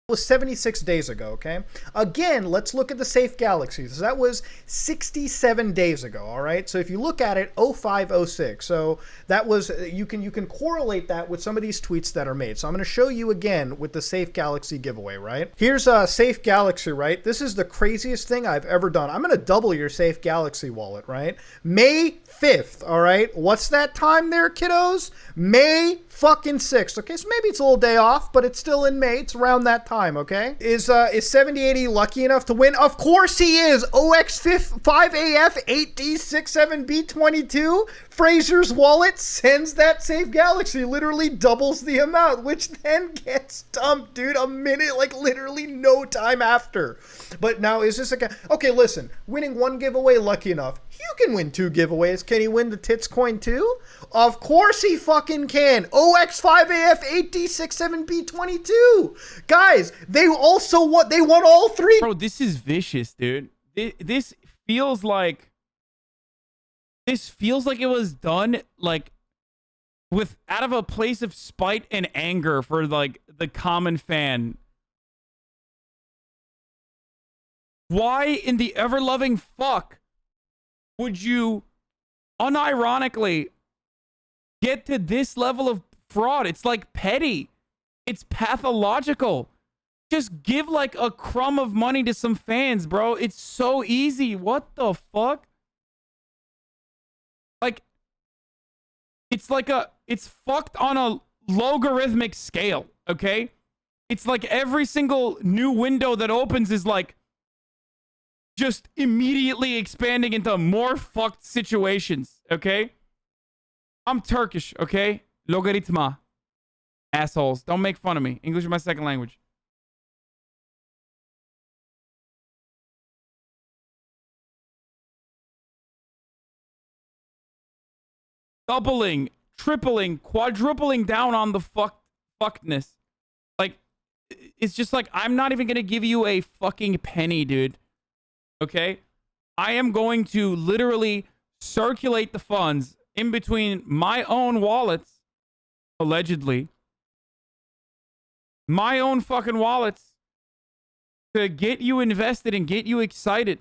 Was 76 days ago, okay? Again, let's look at the Safe Galaxy. So that was 67 days ago, all right? So if you look at it, 0506. So that was, you can correlate that with some of these tweets that are made. So I'm going to show you again with the Safe Galaxy giveaway, right? Here's a Safe Galaxy, right? This is the craziest thing I've ever done. I'm going to double your Safe Galaxy wallet, right? May 5th, all right? What's that time there, kiddos? May fucking 6th, okay? So maybe it's a little day off, but it's still in May. It's around that time, okay? Is 7080 lucky enough to win? Of course he is! OX5AF8D67B22. Fraser's wallet sends that Safe Galaxy, literally doubles the amount, which then gets dumped, dude, a minute, like literally no time after. But now is this okay, listen, winning one giveaway, lucky enough. You can win 2 giveaways. Can he win the Tits coin too? Of course he fucking can. OX5AF8D67B22. Guys, they also won all 3. Bro, this is vicious, dude. This feels like it was done like with out of a place of spite and anger for like the common fan. Why in the ever-loving fuck would you unironically get to this level of fraud? It's like petty. It's pathological. Just give like a crumb of money to some fans, bro. It's so easy. What the fuck? Like, It's fucked on a logarithmic scale, okay? It's like every single new window that opens is like just immediately expanding into more fucked situations, okay? I'm Turkish, okay? Logarithma. Assholes. Don't make fun of me. English is my second language. Doubling, tripling, quadrupling down on the fuckedness. Like, it's just like, I'm not even gonna give you a fucking penny, dude. Okay? I am going to literally circulate the funds in between my own wallets, allegedly, my own fucking wallets, to get you invested and get you excited.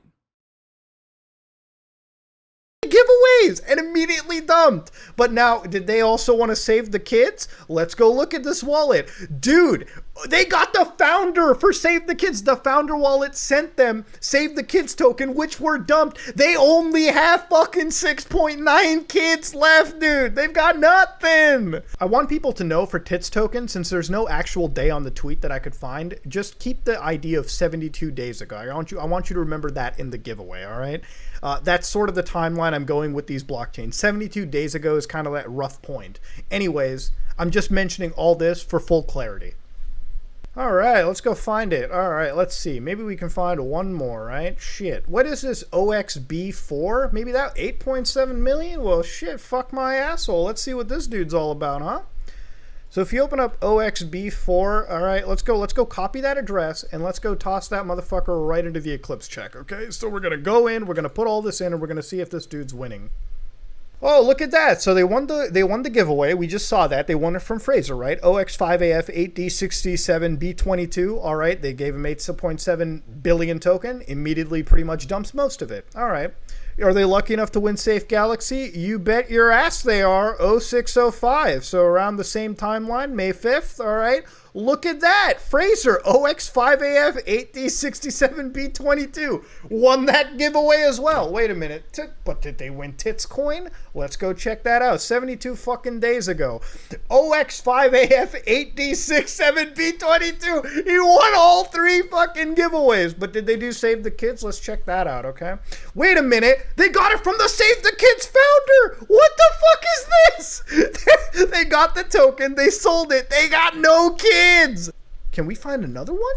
Giveaways and immediately dumped. But now, did they also want to save the kids? Let's go look at this wallet. Dude, they got the founder for Save the Kids. The founder wallet sent them Save the Kids token, which were dumped. They only have fucking 6.9 kids left, dude. They've got nothing. I want people to know for tits token, since there's no actual day on the tweet that I could find, just keep the idea of 72 days ago. I want you to remember that in the giveaway, all right? That's sort of the timeline I'm going with these blockchains. 72 days ago is kind of that rough point. Anyways, I'm just mentioning all this for full clarity. All right, let's go find it. All right, let's see. Maybe we can find one more, right? Shit. What is this OXB4? Maybe that 8.7 million? Well, shit, fuck my asshole. Let's see what this dude's all about, huh? So if you open up OXB4, all right, let's go copy that address and let's go toss that motherfucker right into the Eclipse check, okay? So we're going to go in, we're going to put all this in, and we're going to see if this dude's winning. Oh, look at that. So they won the giveaway. We just saw that. They won it from Fraser, right? OX5AF 8D67B22. All right, they gave him 8.7 billion token. Immediately pretty much dumps most of it. All right. Are they lucky enough to win Safe Galaxy? You bet your ass they are. 0605. So around the same timeline, May 5th. All right. Look at that. Fraser, OX5AF 8D67B22 won that giveaway as well. Wait a minute. But did they win Tits Coin? Let's go check that out. 72 fucking days ago. OX5AF 8D67B22. He won all three fucking giveaways. But did they do Save the Kids? Let's check that out, okay? Wait a minute. They got it from the Save the Kids founder. What the fuck is this? They got the token. They sold it. They got no kids. Can we find another one?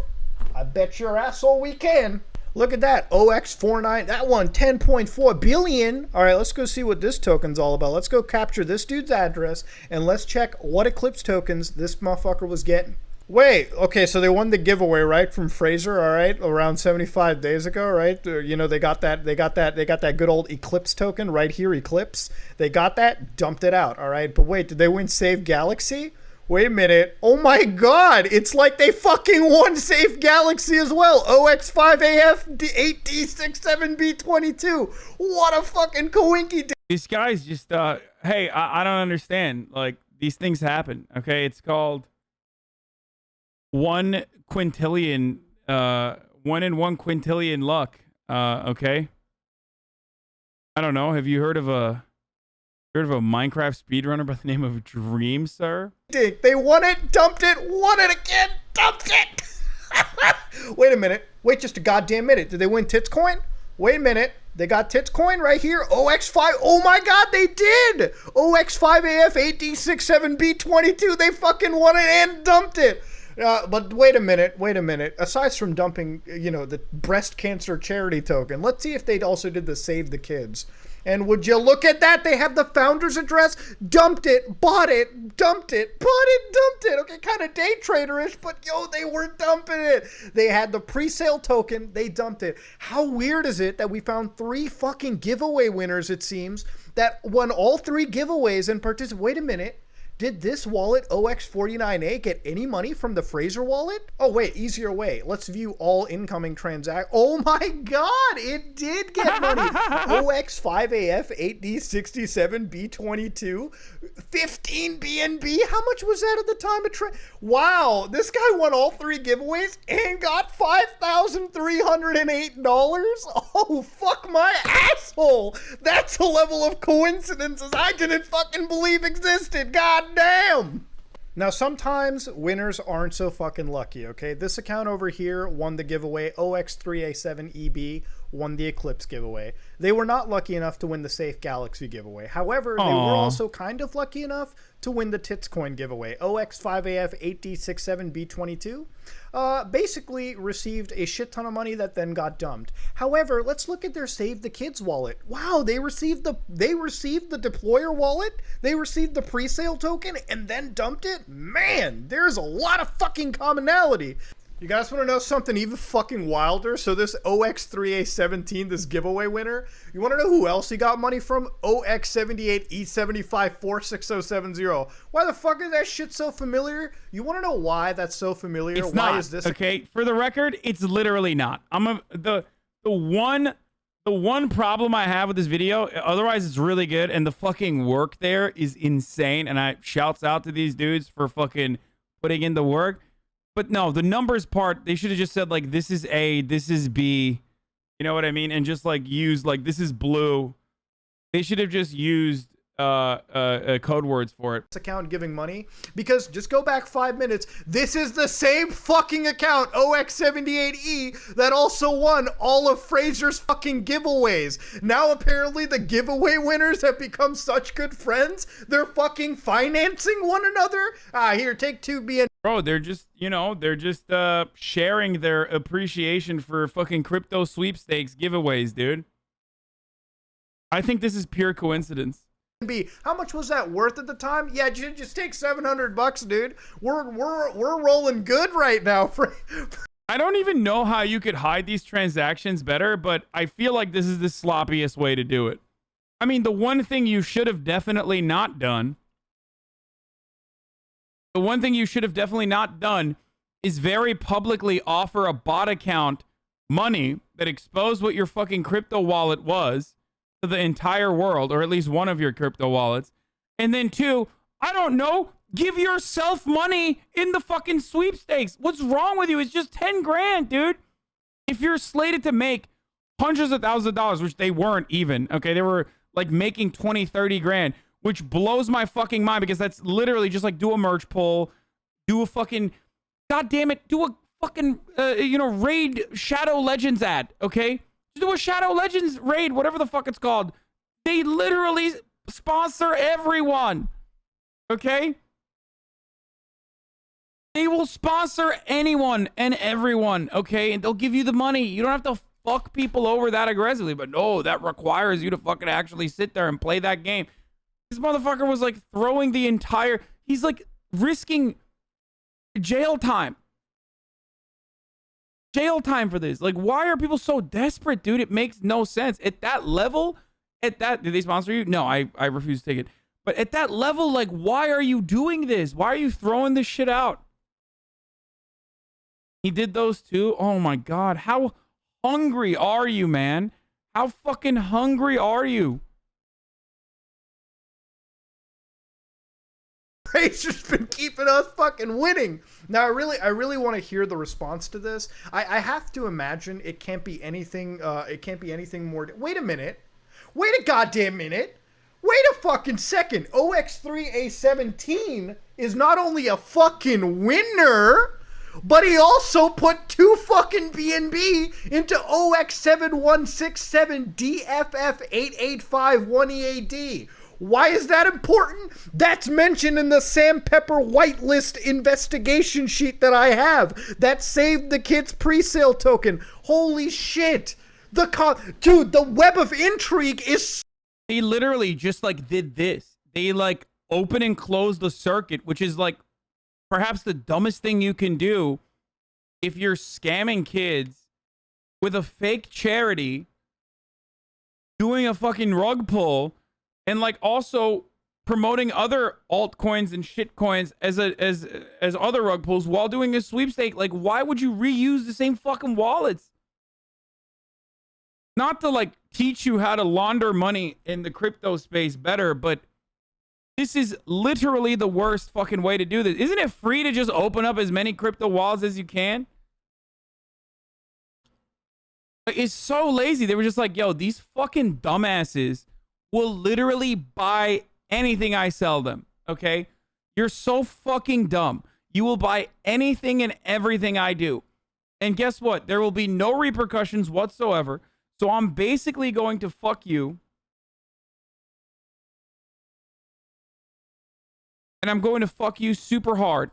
I bet your asshole we can. Look at that. OX49. That one, 10.4 billion. All right, let's go see what this token's all about. Let's go capture this dude's address and let's check what Eclipse tokens this motherfucker was getting. Wait, okay, so they won the giveaway, right, from Fraser, all right, around 75 days ago, right? You know, they got that good old Eclipse token right here, Eclipse. They got that, dumped it out, all right? But wait, did they win Save Galaxy? Wait a minute. Oh my god, it's like they fucking won Safe Galaxy as well. OX5AF 8D67B22. What a fucking coinky. These guys just, hey, I don't understand. Like, these things happen, okay? It's called 1 quintillion, 1 in 1 quintillion luck, okay? I don't know. Have you heard of a Minecraft speedrunner by the name of Dream, sir? They won it, dumped it, won it again, dumped it. Wait a minute. Wait just a goddamn minute. Did they win Tits Coin? Wait a minute. They got Tits Coin right here. OX5. Oh my god, they did. OX5AF 8D67B22. They fucking won it and dumped it. But wait a minute. Aside from dumping, you know, the breast cancer charity token, let's see if they also did the Save the Kids. And would you look at that? They have the founder's address. Dumped it, bought it, dumped it, bought it, dumped it. Okay, kind of day trader-ish, but yo, they were dumping it. They had the pre-sale token. They dumped it. How weird is it that we found 3 fucking giveaway winners, it seems, that won all 3 giveaways and participated? Wait a minute. Did this wallet, OX49A, get any money from the Fraser wallet? Oh, wait, easier way. Let's view all incoming transactions. Oh my god, it did get money. OX5AF, 8D67, B22, 15 BNB. How much was that at the time of trade? Wow, this guy won all 3 giveaways and got $5,308. Oh, fuck my asshole. That's a level of coincidences I didn't fucking believe existed. God damn. Now, sometimes winners aren't so fucking lucky, okay? This account over here won the giveaway. OX3A7EB won the Eclipse giveaway. They were not lucky enough to win the Safe Galaxy giveaway. However, they were also kind of lucky enough to win the Tits Coin giveaway. OX5AF8D67B22 basically received a shit ton of money that then got dumped. However, let's look at their Save the Kids wallet. Wow, they received the deployer wallet, they received the pre-sale token, and then dumped it? Man, there's a lot of fucking commonality. You guys want to know something even fucking wilder? So this OX3A17, this giveaway winner, you want to know who else he got money from? OX78E754670. Why the fuck is that shit so familiar? You want to know why that's so familiar? It's why not. is this? Okay, for the record, it's literally not. The one problem I have with this video, otherwise it's really good, and the fucking work there is insane, and I shouts out to these dudes for fucking putting in the work. But no, the numbers part, they should have just said, like, this is A, this is B. You know what I mean? And just, like, use, like, this is blue. They should have just used code words for it. Account giving money, because just go back 5 minutes, this is the same fucking account, OX78E, that also won all of Fraser's fucking giveaways. Now apparently the giveaway winners have become such good friends, they're fucking financing one another. Here, take 2 BN. Bro, they're just, you know, they're just sharing their appreciation for fucking crypto sweepstakes giveaways, dude. I think this is pure coincidence. How much was that worth at the time? Yeah, just take $700, dude. We're rolling good right now. I don't even know how you could hide these transactions better, but I feel like this is the sloppiest way to do it. I mean, the one thing you should have definitely not done, is very publicly offer a bot account money that exposed what your fucking crypto wallet was to the entire world, or at least one of your crypto wallets. And then 2, I don't know, give yourself money in the fucking sweepstakes. What's wrong with you? It's just 10 grand, dude. If you're slated to make hundreds of thousands of dollars, which they weren't even, okay? They were like making 20, 30 grand, which blows my fucking mind, because that's literally just like, do a merch pull, do a fucking, god damn it, do a fucking, raid Shadow Legends ad, okay? Do a Shadow Legends raid, whatever the fuck it's called. They literally sponsor everyone. Okay? They will sponsor anyone and everyone, okay? And they'll give you the money. You don't have to fuck people over that aggressively. But no, that requires you to fucking actually sit there and play that game. This motherfucker was like throwing the entire... He's like risking jail time. Jail time for this. Like, why are people so desperate, dude? It makes no sense. At that level, did they sponsor you? No, I refuse to take it. But at that level, like, why are you doing this? Why are you throwing this shit out? He did those too? Oh my God. How hungry are you, man? How fucking hungry are you? Razor's been keeping us fucking winning. Now, I really want to hear the response to this. I have to imagine it can't be anything. It can't be anything more. Wait a minute. Wait a goddamn minute. Wait a fucking second. OX3A17 is not only a fucking winner, but he also put 2 fucking BNB into OX7167DFF8851EAD. Why is that important? That's mentioned in the Sandpepper whitelist investigation sheet that I have. That Save the Kids pre-sale token. Holy shit. Dude, the web of intrigue is... They literally just like did this. They like open and close the circuit, which is like perhaps the dumbest thing you can do if you're scamming kids with a fake charity, doing a fucking rug pull, and like also promoting other altcoins and shit coins as other rug pulls while doing a sweepstake. Like, why would you reuse the same fucking wallets? Not to like teach you how to launder money in the crypto space better, but this is literally the worst fucking way to do this. Isn't it free to just open up as many crypto wallets as you can? Like, it's so lazy. They were just like, yo, these fucking dumbasses will literally buy anything I sell them, okay? You're so fucking dumb. You will buy anything and everything I do. And guess what? There will be no repercussions whatsoever. So I'm basically going to fuck you. And I'm going to fuck you super hard.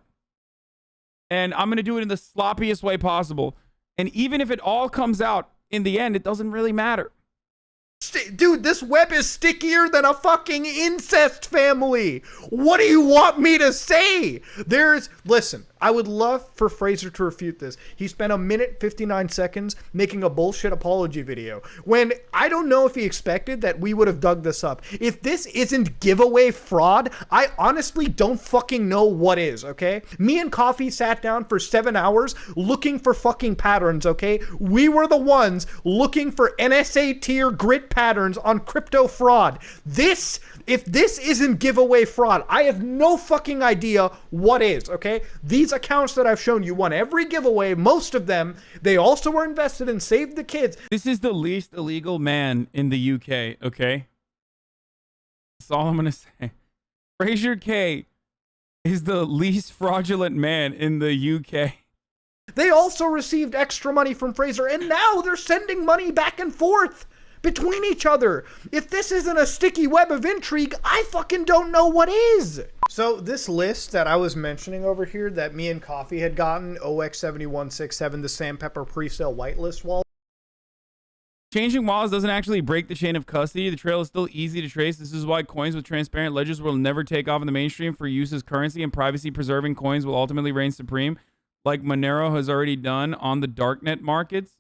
And I'm going to do it in the sloppiest way possible. And even if it all comes out in the end, it doesn't really matter. Dude, this web is stickier than a fucking incest family. What do you want me to say? Listen, I would love for Fraser to refute this. He spent 1:59 making a bullshit apology video when I don't know if he expected that we would have dug this up. If this isn't giveaway fraud, I honestly don't fucking know what is, okay? Me and Coffee sat down for 7 hours looking for fucking patterns, okay? We were the ones looking for NSA tier grit patterns on crypto fraud. If this isn't giveaway fraud, I have no fucking idea what is, okay? These accounts that I've shown you won every giveaway, most of them. They also were invested in Save the Kids. This is the least illegal man in the UK, okay? That's all I'm going to say. Fraser K is the least fraudulent man in the UK. They also received extra money from Fraser, and now they're sending money back and forth between each other. If this isn't a sticky web of intrigue, I fucking don't know what is. So this list that I was mentioning over here that me and Coffee had gotten, OX7167, the Sandpepper presale whitelist wallet. Changing wallets doesn't actually break the chain of custody. The trail is still easy to trace. This is why coins with transparent ledgers will never take off in the mainstream for use as currency, and privacy-preserving coins will ultimately reign supreme, like Monero has already done on the darknet markets.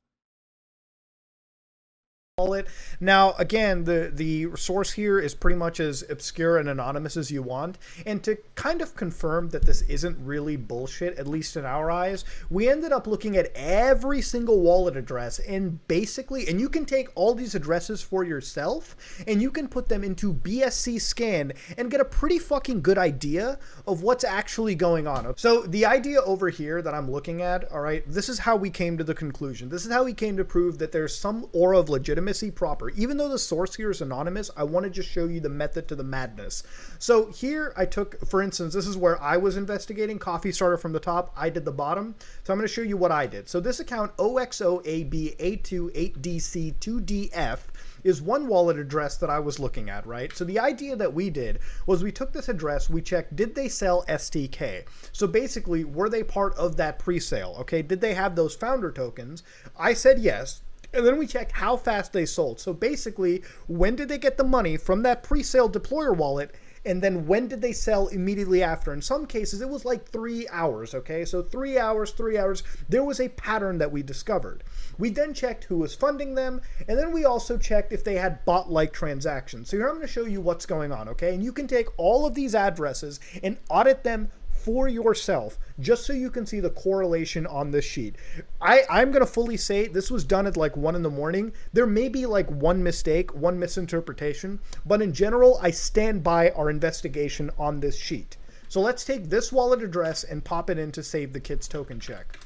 Now, again, the source here is pretty much as obscure and anonymous as you want. And to kind of confirm that this isn't really bullshit, at least in our eyes, we ended up looking at every single wallet address and basically, and you can take all these addresses for yourself and you can put them into BSC scan and get a pretty fucking good idea of what's actually going on. So the idea over here that I'm looking at, all right, this is how we came to the conclusion. This is how we came to prove that there's some aura of legitimacy proper. Even though the source here is anonymous, I want to just show you the method to the madness. So here I took, for instance, this is where I was investigating. Coffee started from the top, I did the bottom. So I'm going to show you what I did. So this account OXOAB828DC2DF is one wallet address that I was looking at, right? So the idea that we did was we took this address, we checked, did they sell STK? So basically, were they part of that pre-sale? Okay, did they have those founder tokens? I said yes. And then we checked how fast they sold. So basically, when did they get the money from that pre-sale deployer wallet? And then when did they sell immediately after? In some cases, it was like 3 hours, okay? So 3 hours, 3 hours. There was a pattern that we discovered. We then checked who was funding them. And then we also checked if they had bot-like transactions. So here I'm going to show you what's going on, okay? And you can take all of these addresses and audit them for yourself, just so you can see the correlation on this sheet. I'm going to fully say this was done at like 1 in the morning. There may be like one mistake, one misinterpretation, but in general, I stand by our investigation on this sheet. So let's take this wallet address and pop it into Save the Kids token check.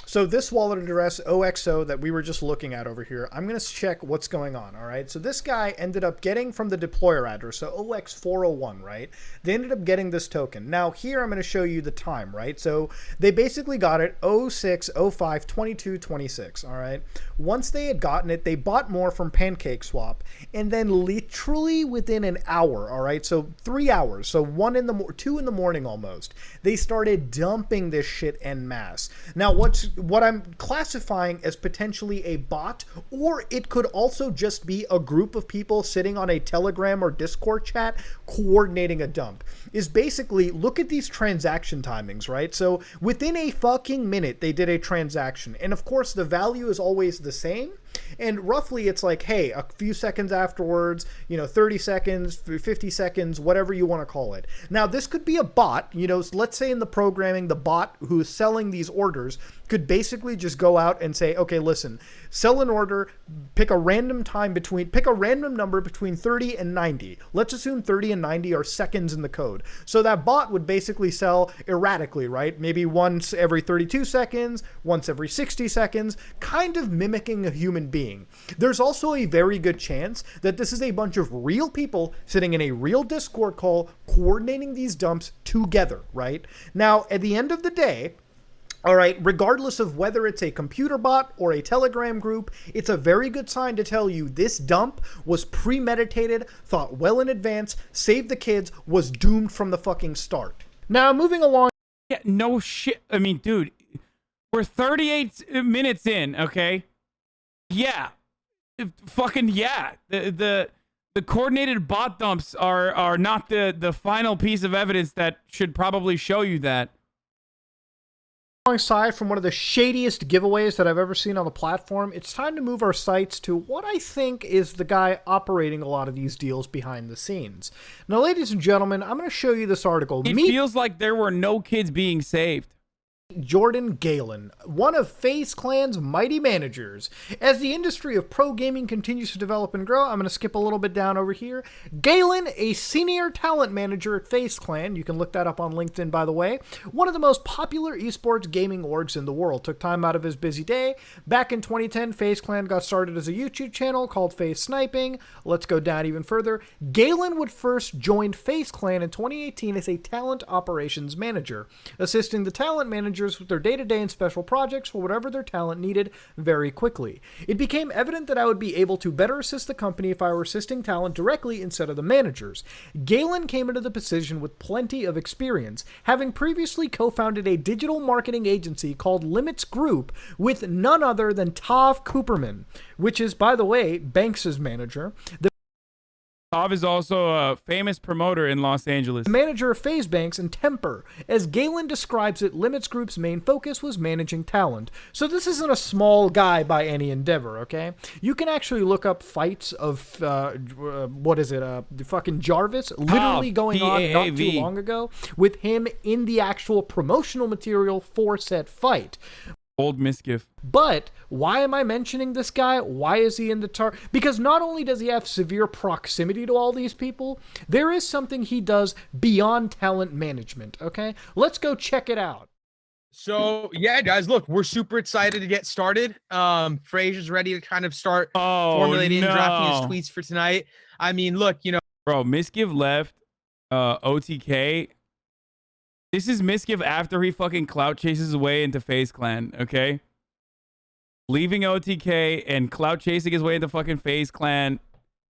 So this wallet address, OXO, that we were just looking at over here, I'm going to check what's going on, all right? So this guy ended up getting from the deployer address, so OX401, right? They ended up getting this token. Now here I'm going to show you the time, right? So they basically got it 06, 05, 22, 26, all right? Once they had gotten it, they bought more from PancakeSwap, and then literally within an hour, all right? So 3 hours, so 2 in the morning almost, they started dumping this shit en masse. Now what's what I'm classifying as potentially a bot, or it could also just be a group of people sitting on a Telegram or Discord chat coordinating a dump, is basically look at these transaction timings, right? So within a fucking minute, they did a transaction. And of course, the value is always the same. And roughly it's like, hey, a few seconds afterwards, 30 seconds, 50 seconds, whatever you want to call it. Now, this could be a bot, let's say in the programming, the bot who's selling these orders could basically just go out and say, okay, listen, sell an order, pick a random number between 30 and 90. Let's assume 30 and 90 are seconds in the code. So that bot would basically sell erratically, right? Maybe once every 32 seconds, once every 60 seconds, kind of mimicking a human being. There's also a very good chance that this is a bunch of real people sitting in a real Discord call coordinating these dumps together, right? Now, at the end of the day, all right, regardless of whether it's a computer bot or a Telegram group, it's a very good sign to tell you this dump was premeditated, thought well in advance, Save the Kids was doomed from the fucking start. Now, moving along. Yeah, no shit. I mean, dude, we're 38 minutes in, okay? Yeah. Fucking yeah. The coordinated bot dumps are not the final piece of evidence that should probably show you that. Alongside from one of the shadiest giveaways that I've ever seen on the platform, it's time to move our sights to what I think is the guy operating a lot of these deals behind the scenes. Now, ladies and gentlemen, I'm going to show you this article. It feels like there were no kids being saved. Jordan Galen, one of FaZe Clan's mighty managers. As the industry of pro gaming continues to develop and grow, I'm going to skip a little bit down over here. Galen, a senior talent manager at FaZe Clan, you can look that up on LinkedIn, by the way, one of the most popular esports gaming orgs in the world, took time out of his busy day. Back in 2010, FaZe Clan got started as a YouTube channel called FaZe Sniping. Let's go down even further. Galen would first join FaZe Clan in 2018 as a talent operations manager, assisting the talent managers with their day-to-day and special projects for whatever their talent needed very quickly. It became evident that I would be able to better assist the company if I were assisting talent directly instead of the managers. Galen came into the position with plenty of experience, having previously co-founded a digital marketing agency called Limits Group with none other than Tav Cooperman, which is, by the way, Banks' manager. Tav is also a famous promoter in Los Angeles. The manager of FaZe Banks and Temper. As Galen describes it, Limits Group's main focus was managing talent. So this isn't a small guy by any endeavor, okay? You can actually look up fights of, the fucking Jarvis, literally going on not too long ago, with him in the actual promotional material for said fight. Old misgift. But why am I mentioning this guy? Why is he in the Because not only does he have severe proximity to all these people, there is something he does beyond talent management, okay? Let's go check it out. So, yeah, guys, look, we're super excited to get started. Frazier's ready to kind of start formulating and drafting his tweets for tonight. I mean, look, Bro, misgive left OTK. This is misgive after he fucking clout chases his way into FaZe Clan, okay? Leaving OTK and clout chasing his way into fucking FaZe Clan.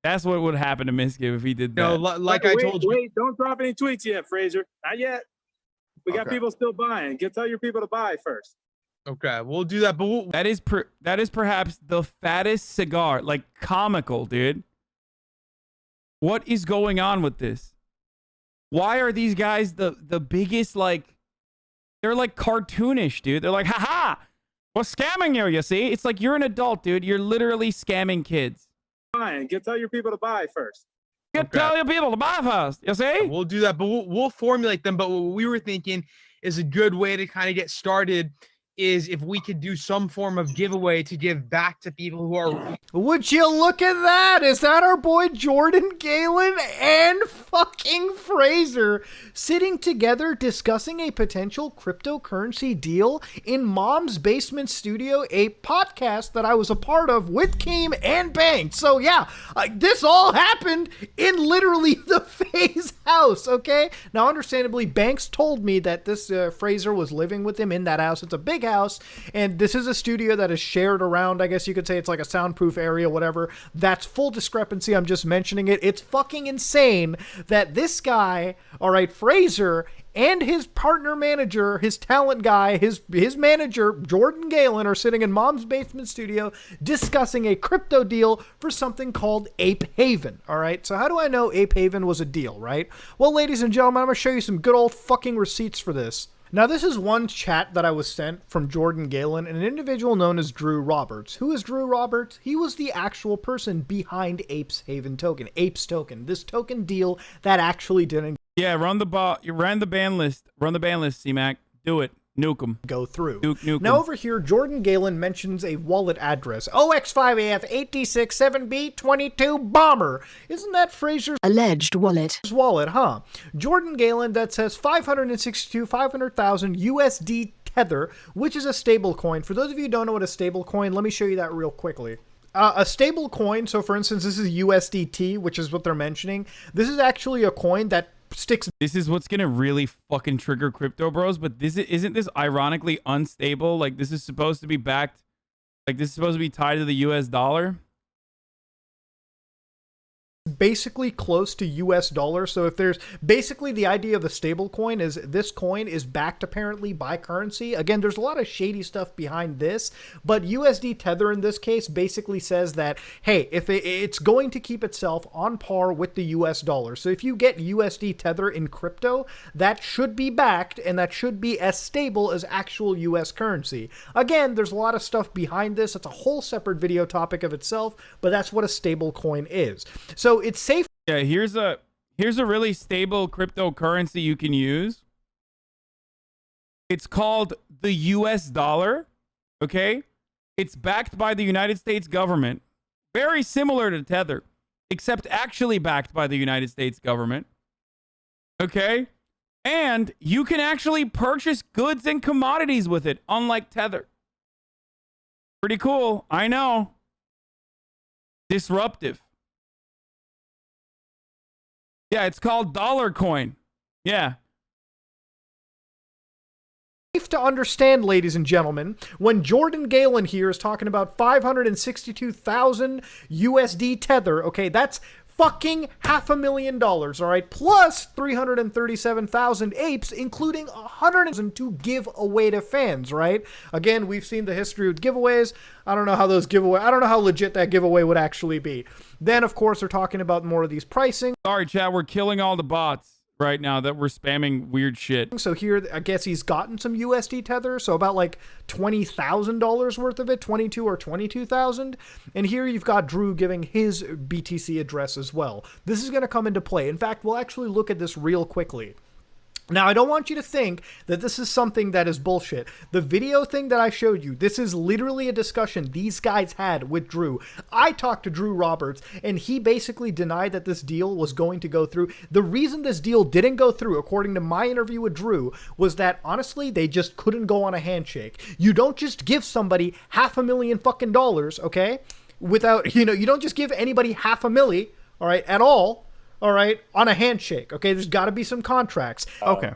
That's what would happen to misgive if he did that. No, like I told you. Wait, don't drop any tweets yet, Frazier. Not yet. We got people still buying. Tell your people to buy first. Okay, we'll do that. But that is perhaps the fattest cigar. Like, comical, dude. What is going on with this? Why are these guys the biggest, like, they're like cartoonish, dude. They're like, haha, we're scamming you see? It's like you're an adult, dude. You're literally scamming kids. Fine, tell your people to buy first. Tell your people to buy first, you see? We'll do that, but we'll formulate them. But what we were thinking is a good way to kind of get started is if we could do some form of giveaway to give back to people who are... Would you look at that? Is that our boy Jordan Galen and fucking Fraser sitting together discussing a potential cryptocurrency deal in Mom's Basement Studio, a podcast that I was a part of with Keem and Banks. So yeah, this all happened in literally the FaZe house, okay? Now, understandably, Banks told me that this Fraser was living with him in that house. It's a big house, and this is a studio that is shared around, I guess you could say it's like a soundproof area, whatever. That's full discrepancy. I'm just mentioning it. It's fucking insane that this guy, all right, Fraser, and his partner manager, his talent guy, his manager, Jordan Galen, are sitting in Mom's basement studio discussing a crypto deal for something called Ape Haven. All right, so how do I know Ape Haven was a deal, right? Well, ladies and gentlemen, I'm going to show you some good old fucking receipts for this. Now, this is one chat that I was sent from Jordan Galen, an individual known as Drew Roberts. Who is Drew Roberts? He was the actual person behind Ape's Haven token, Ape's token, this token deal that actually didn't Yeah, run the ban list. Run the ban list, C-Mac. Do it. Nuke 'em. go through. Nuke Now 'em. over here, Jordan Galen mentions a wallet address, OX5AF8D67B22 Bomber. Isn't that Fraser's Alleged wallet. wallet, huh? Jordan Galen, that says 500,000 USD Tether, which is a stable coin. For those of you who don't know what a stable coin, let me show you that real quickly. A stable coin, so for instance, this is USDT, which is what they're mentioning. This is actually a coin that sticks. This is what's gonna really fucking trigger crypto bros, but isn't this ironically unstable? Like this is supposed to be backed, like this is supposed to be tied to the US dollar. Basically close to US dollar. So if there's basically the idea of a stable coin is this coin is backed apparently by currency. Again, there's a lot of shady stuff behind this, but USD Tether in this case basically says that, hey, if it's going to keep itself on par with the US dollar. So if you get USD Tether in crypto, that should be backed and that should be as stable as actual US currency. Again, there's a lot of stuff behind this. It's a whole separate video topic of itself, but that's what a stable coin is. So it's safe. Yeah, here's a really stable cryptocurrency you can use. It's called the US dollar. Okay? It's backed by the United States government. Very similar to Tether, except actually backed by the United States government. Okay? And you can actually purchase goods and commodities with it, unlike Tether. Pretty cool. I know. Disruptive. Yeah, it's called Dollar Coin. Yeah. Safe to understand, ladies and gentlemen, when Jordan Galen here is talking about 562,000 USD Tether, okay, that's fucking $500,000, all right, plus 337,000 apes, including 100,000 to give away to fans, right? Again, we've seen the history with giveaways. I don't know how legit that giveaway would actually be. Then, of course, they're talking about more of these pricing. Sorry, chat, we're killing all the bots right now that we're spamming weird shit. So here, I guess he's gotten some USD Tether, so about like $20,000 worth of it, 22 or 22,000. And here you've got Drew giving his BTC address as well. This is going to come into play. In fact, we'll actually look at this real quickly. Now, I don't want you to think that this is something that is bullshit. The video thing that I showed you, this is literally a discussion these guys had with Drew. I talked to Drew Roberts, and he basically denied that this deal was going to go through. The reason this deal didn't go through, according to my interview with Drew, was that, honestly, they just couldn't go on a handshake. You don't just give somebody $500,000 fucking dollars, okay? Without, you don't just give anybody $500,000, all right, at all. All right, on a handshake. Okay, there's got to be some contracts. Okay.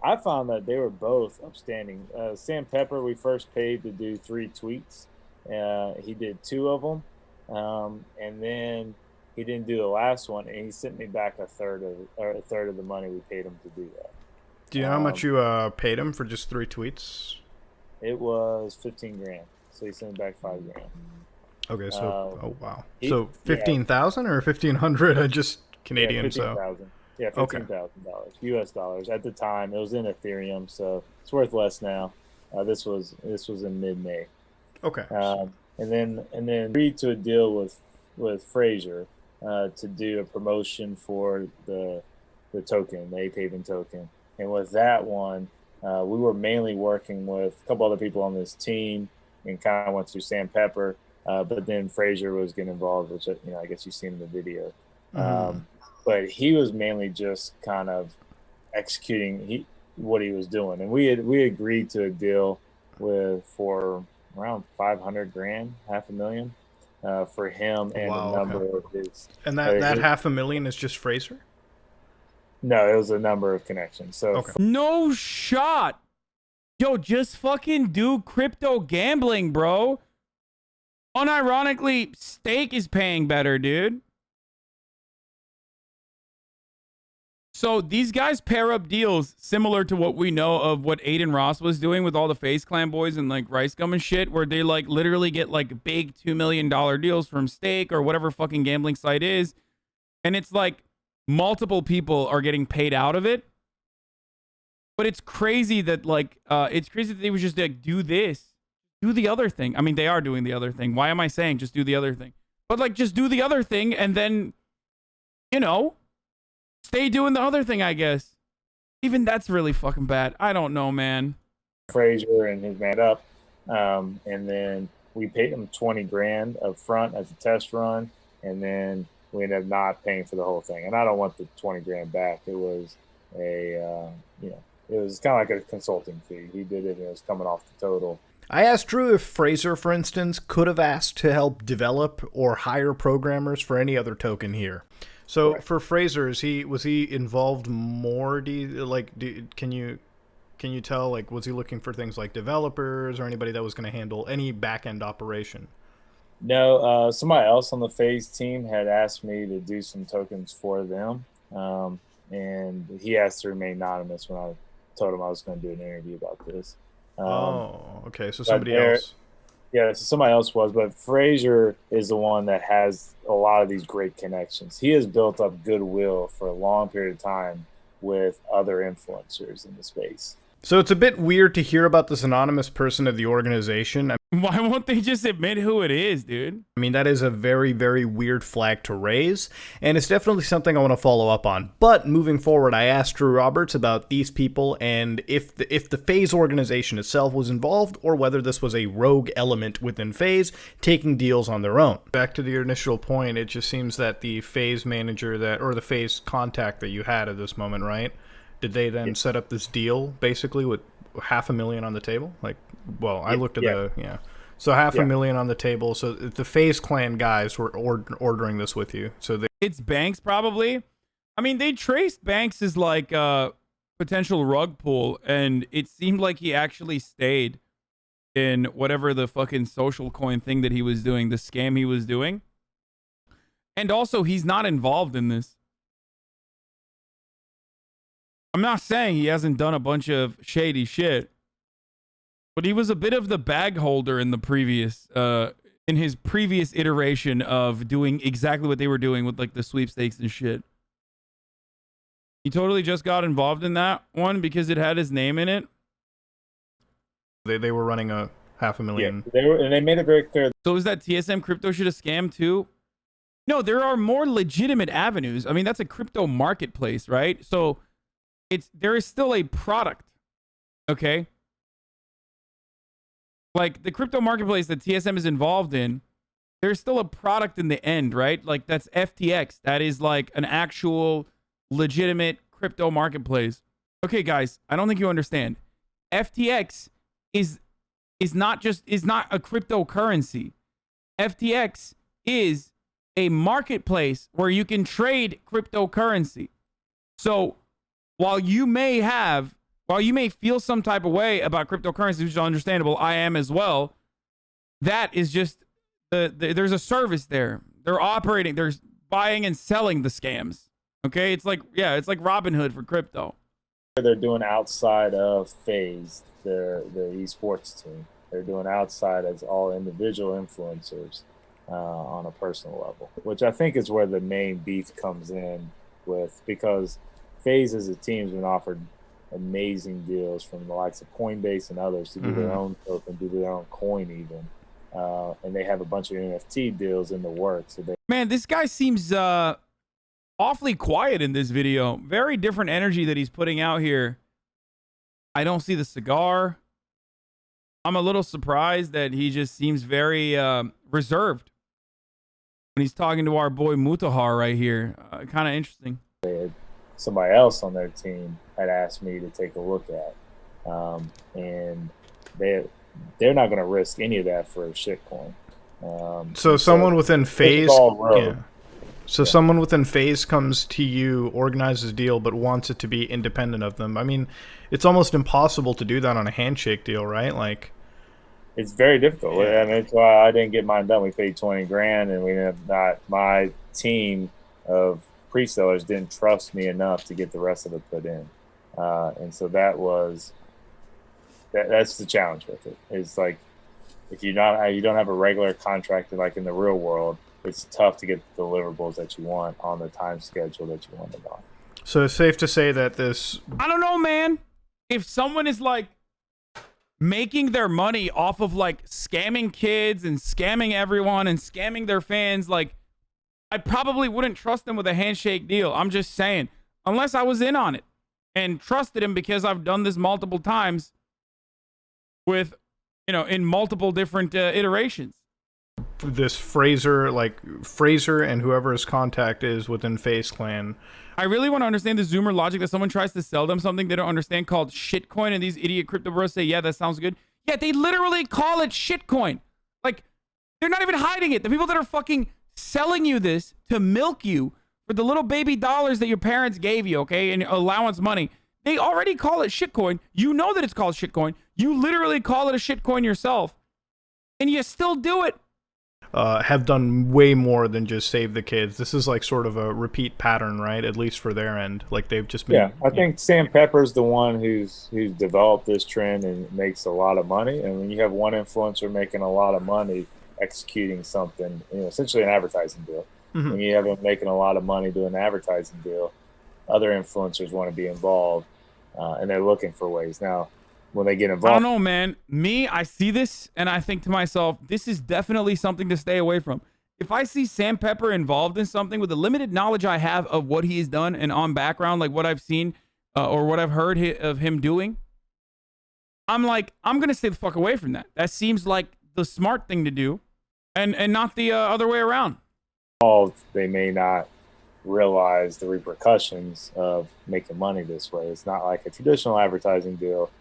I found that they were both upstanding. Sam Pepper, we first paid to do 3 tweets. He did 2 of them, and then he didn't do the last one, and he sent me back a third of the money we paid him to do that. Do you know how much you paid him for just 3 tweets? It was $15,000, so he sent me back $5,000. Okay, so oh wow, so 15,000 or 1,500? I just Canadian, yeah, 15,000. Yeah, $15,000 US dollars at the time. It was in Ethereum, so it's worth less now. This was in mid-May. Okay. And then agreed to a deal with Fraser to do a promotion for the token, the Ape Haven token. And with that one, we were mainly working with a couple other people on this team, and kind of went through Sam Pepper. But then Fraser was getting involved, which I guess you've seen in the video. But he was mainly just kind of executing what he was doing, and we agreed to a deal for around $500,000, $500,000 for him and a number of his. And that $500,000 is just Fraser? No, it was a number of connections. So No shot. Yo, just fucking do crypto gambling, bro. Unironically, Stake is paying better, dude. So these guys pair up deals similar to what we know of what Aiden Ross was doing with all the FaZe Clan boys and like Rice Gum and shit, where they like literally get like big $2 million deals from Stake or whatever fucking gambling site is. And it's like multiple people are getting paid out of it. But it's crazy that like, it's crazy that they would just like do this, do the other thing. I mean, they are doing the other thing. Why am I saying just do the other thing? But like, just do the other thing and then, you know, stay doing the other thing, I guess. Even that's really fucking bad. I don't know, man. Frazier and his man up. And then we paid him 20 grand up front as a test run. And then we ended up not paying for the whole thing. And I don't want the 20 grand back. It was it was kind of like a consulting fee. He did it and it was coming off the total. I asked Drew if Fraser, for instance, could have asked to help develop or hire programmers for any other token here. So right. For Fraser, was he involved more? Can you tell, like, was he looking for things like developers or anybody that was going to handle any back end operation? No, somebody else on the FaZe team had asked me to do some tokens for them, and he asked to remain anonymous when I told him I was going to do an interview about this. Okay, so somebody else. Yeah, so somebody else was, but Frazier is the one that has a lot of these great connections. He has built up goodwill for a long period of time with other influencers in the space. So it's a bit weird to hear about this anonymous person of the organization. Why won't they just admit who it is, dude? I mean, that is a very, very weird flag to raise, and it's definitely something I want to follow up on. But moving forward, I asked Drew Roberts about these people and if the FaZe organization itself was involved or whether this was a rogue element within FaZe taking deals on their own. Back to the initial point, it just seems that the FaZe manager or the FaZe contact that you had at this moment, right? Did they then set up this deal basically with $500,000 on the table? Like, well, I looked at So $500,000 on the table. So the FaZe Clan guys were ordering this with you. So it's Banks probably. I mean, they traced Banks as like a potential rug pull, and it seemed like he actually stayed in whatever the fucking social coin thing that he was doing, the scam he was doing. And also, he's not involved in this. I'm not saying he hasn't done a bunch of shady shit, but he was a bit of the bag holder in the previous, in his previous iteration of doing exactly what they were doing with like the sweepstakes and shit. He totally just got involved in that one because it had his name in it. They were running a $500,000. Yeah, and they made it very clear. So is that TSM crypto should have scammed too? No, there are more legitimate avenues. I mean, that's a crypto marketplace, right? So there is still a product, okay? Like the crypto marketplace that TSM is involved in, there's still a product in the end, right? Like that's FTX. That is like an actual legitimate crypto marketplace. Okay, guys, I don't think you understand. FTX is not a cryptocurrency. FTX is a marketplace where you can trade cryptocurrency. So while you may feel some type of way about cryptocurrency, which is understandable, I am as well, that is just, there's a service there. They're operating, they're buying and selling the scams. Okay? It's like Robinhood for crypto. They're doing outside of FaZe, the esports team. They're doing outside as all individual influencers on a personal level, which I think is where the main beef comes in with, because FaZe as a team has been offered amazing deals from the likes of Coinbase and others to do their own token, do their own coin even. And they have a bunch of NFT deals in the works. So man, this guy seems awfully quiet in this video. Very different energy that he's putting out here. I don't see the cigar. I'm a little surprised that he just seems very reserved when he's talking to our boy Mutahar right here. Kind of interesting. Somebody else on their team had asked me to take a look at, and they're not going to risk any of that for a shitcoin. So someone within FaZe, someone within FaZe comes to you, organizes a deal, but wants it to be independent of them. I mean, it's almost impossible to do that on a handshake deal, right? Like, it's very difficult. Yeah. I mean, that's why I didn't get mine done. We paid 20 grand, and we have not my team of pre-sellers didn't trust me enough to get the rest of it put in. And so that's the challenge with it. It's like, if you don't have a regular contractor like in the real world, it's tough to get the deliverables that you want on the time schedule that you want them on. So it's safe to say that this... I don't know, man. If someone is like making their money off of like scamming kids and scamming everyone and scamming their fans, like, I probably wouldn't trust them with a handshake deal. I'm just saying, unless I was in on it and trusted him because I've done this multiple times with, you know, in multiple different iterations. This Fraser and whoever his contact is within FaZe Clan. I really want to understand the Zoomer logic that someone tries to sell them something they don't understand called shitcoin, and these idiot crypto bros say, yeah, that sounds good. Yeah, they literally call it shitcoin. Like, they're not even hiding it. The people that are fucking selling you this to milk you for the little baby dollars that your parents gave you, okay, and allowance money, they already call it shitcoin. You know that it's called shitcoin. You literally call it a shitcoin yourself, and you still do it. Have done way more than just Save the Kids. This is like sort of a repeat pattern, right? At least for their end. Like they've just been... Yeah, I think Sam Pepper's the one who's developed this trend and makes a lot of money. And when you have one influencer making a lot of money executing something, you know, essentially an advertising deal. Mm-hmm. When you have them making a lot of money doing an advertising deal, other influencers want to be involved, and they're looking for ways. Now, when they get involved... I don't know, man. I see this and I think to myself, this is definitely something to stay away from. If I see Sam Pepper involved in something with the limited knowledge I have of what he's done and on background, like what I've seen or what I've heard of him doing, I'm like, I'm going to stay the fuck away from that. That seems like the smart thing to do and not the other way around. They may not realize the repercussions of making money this way. It's not like a traditional advertising deal.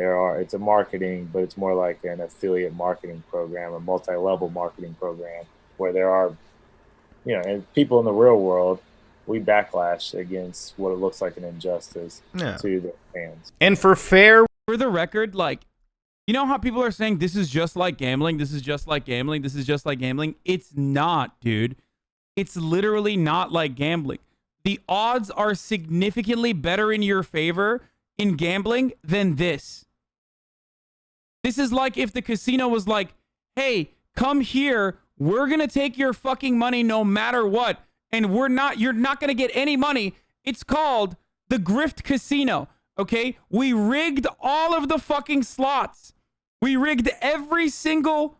It's a marketing, but it's more like an affiliate marketing program, a multi-level marketing program where there are, you know, and people in the real world, we backlash against what it looks like an injustice to the fans. And for the record, like, you know how people are saying this is just like gambling, this is just like gambling, this is just like gambling? It's not, dude. It's literally not like gambling. The odds are significantly better in your favor in gambling than this. This is like if the casino was like, hey, come here, we're going to take your fucking money no matter what, and you're not going to get any money. It's called the Grift Casino, okay? We rigged all of the fucking slots. We rigged every single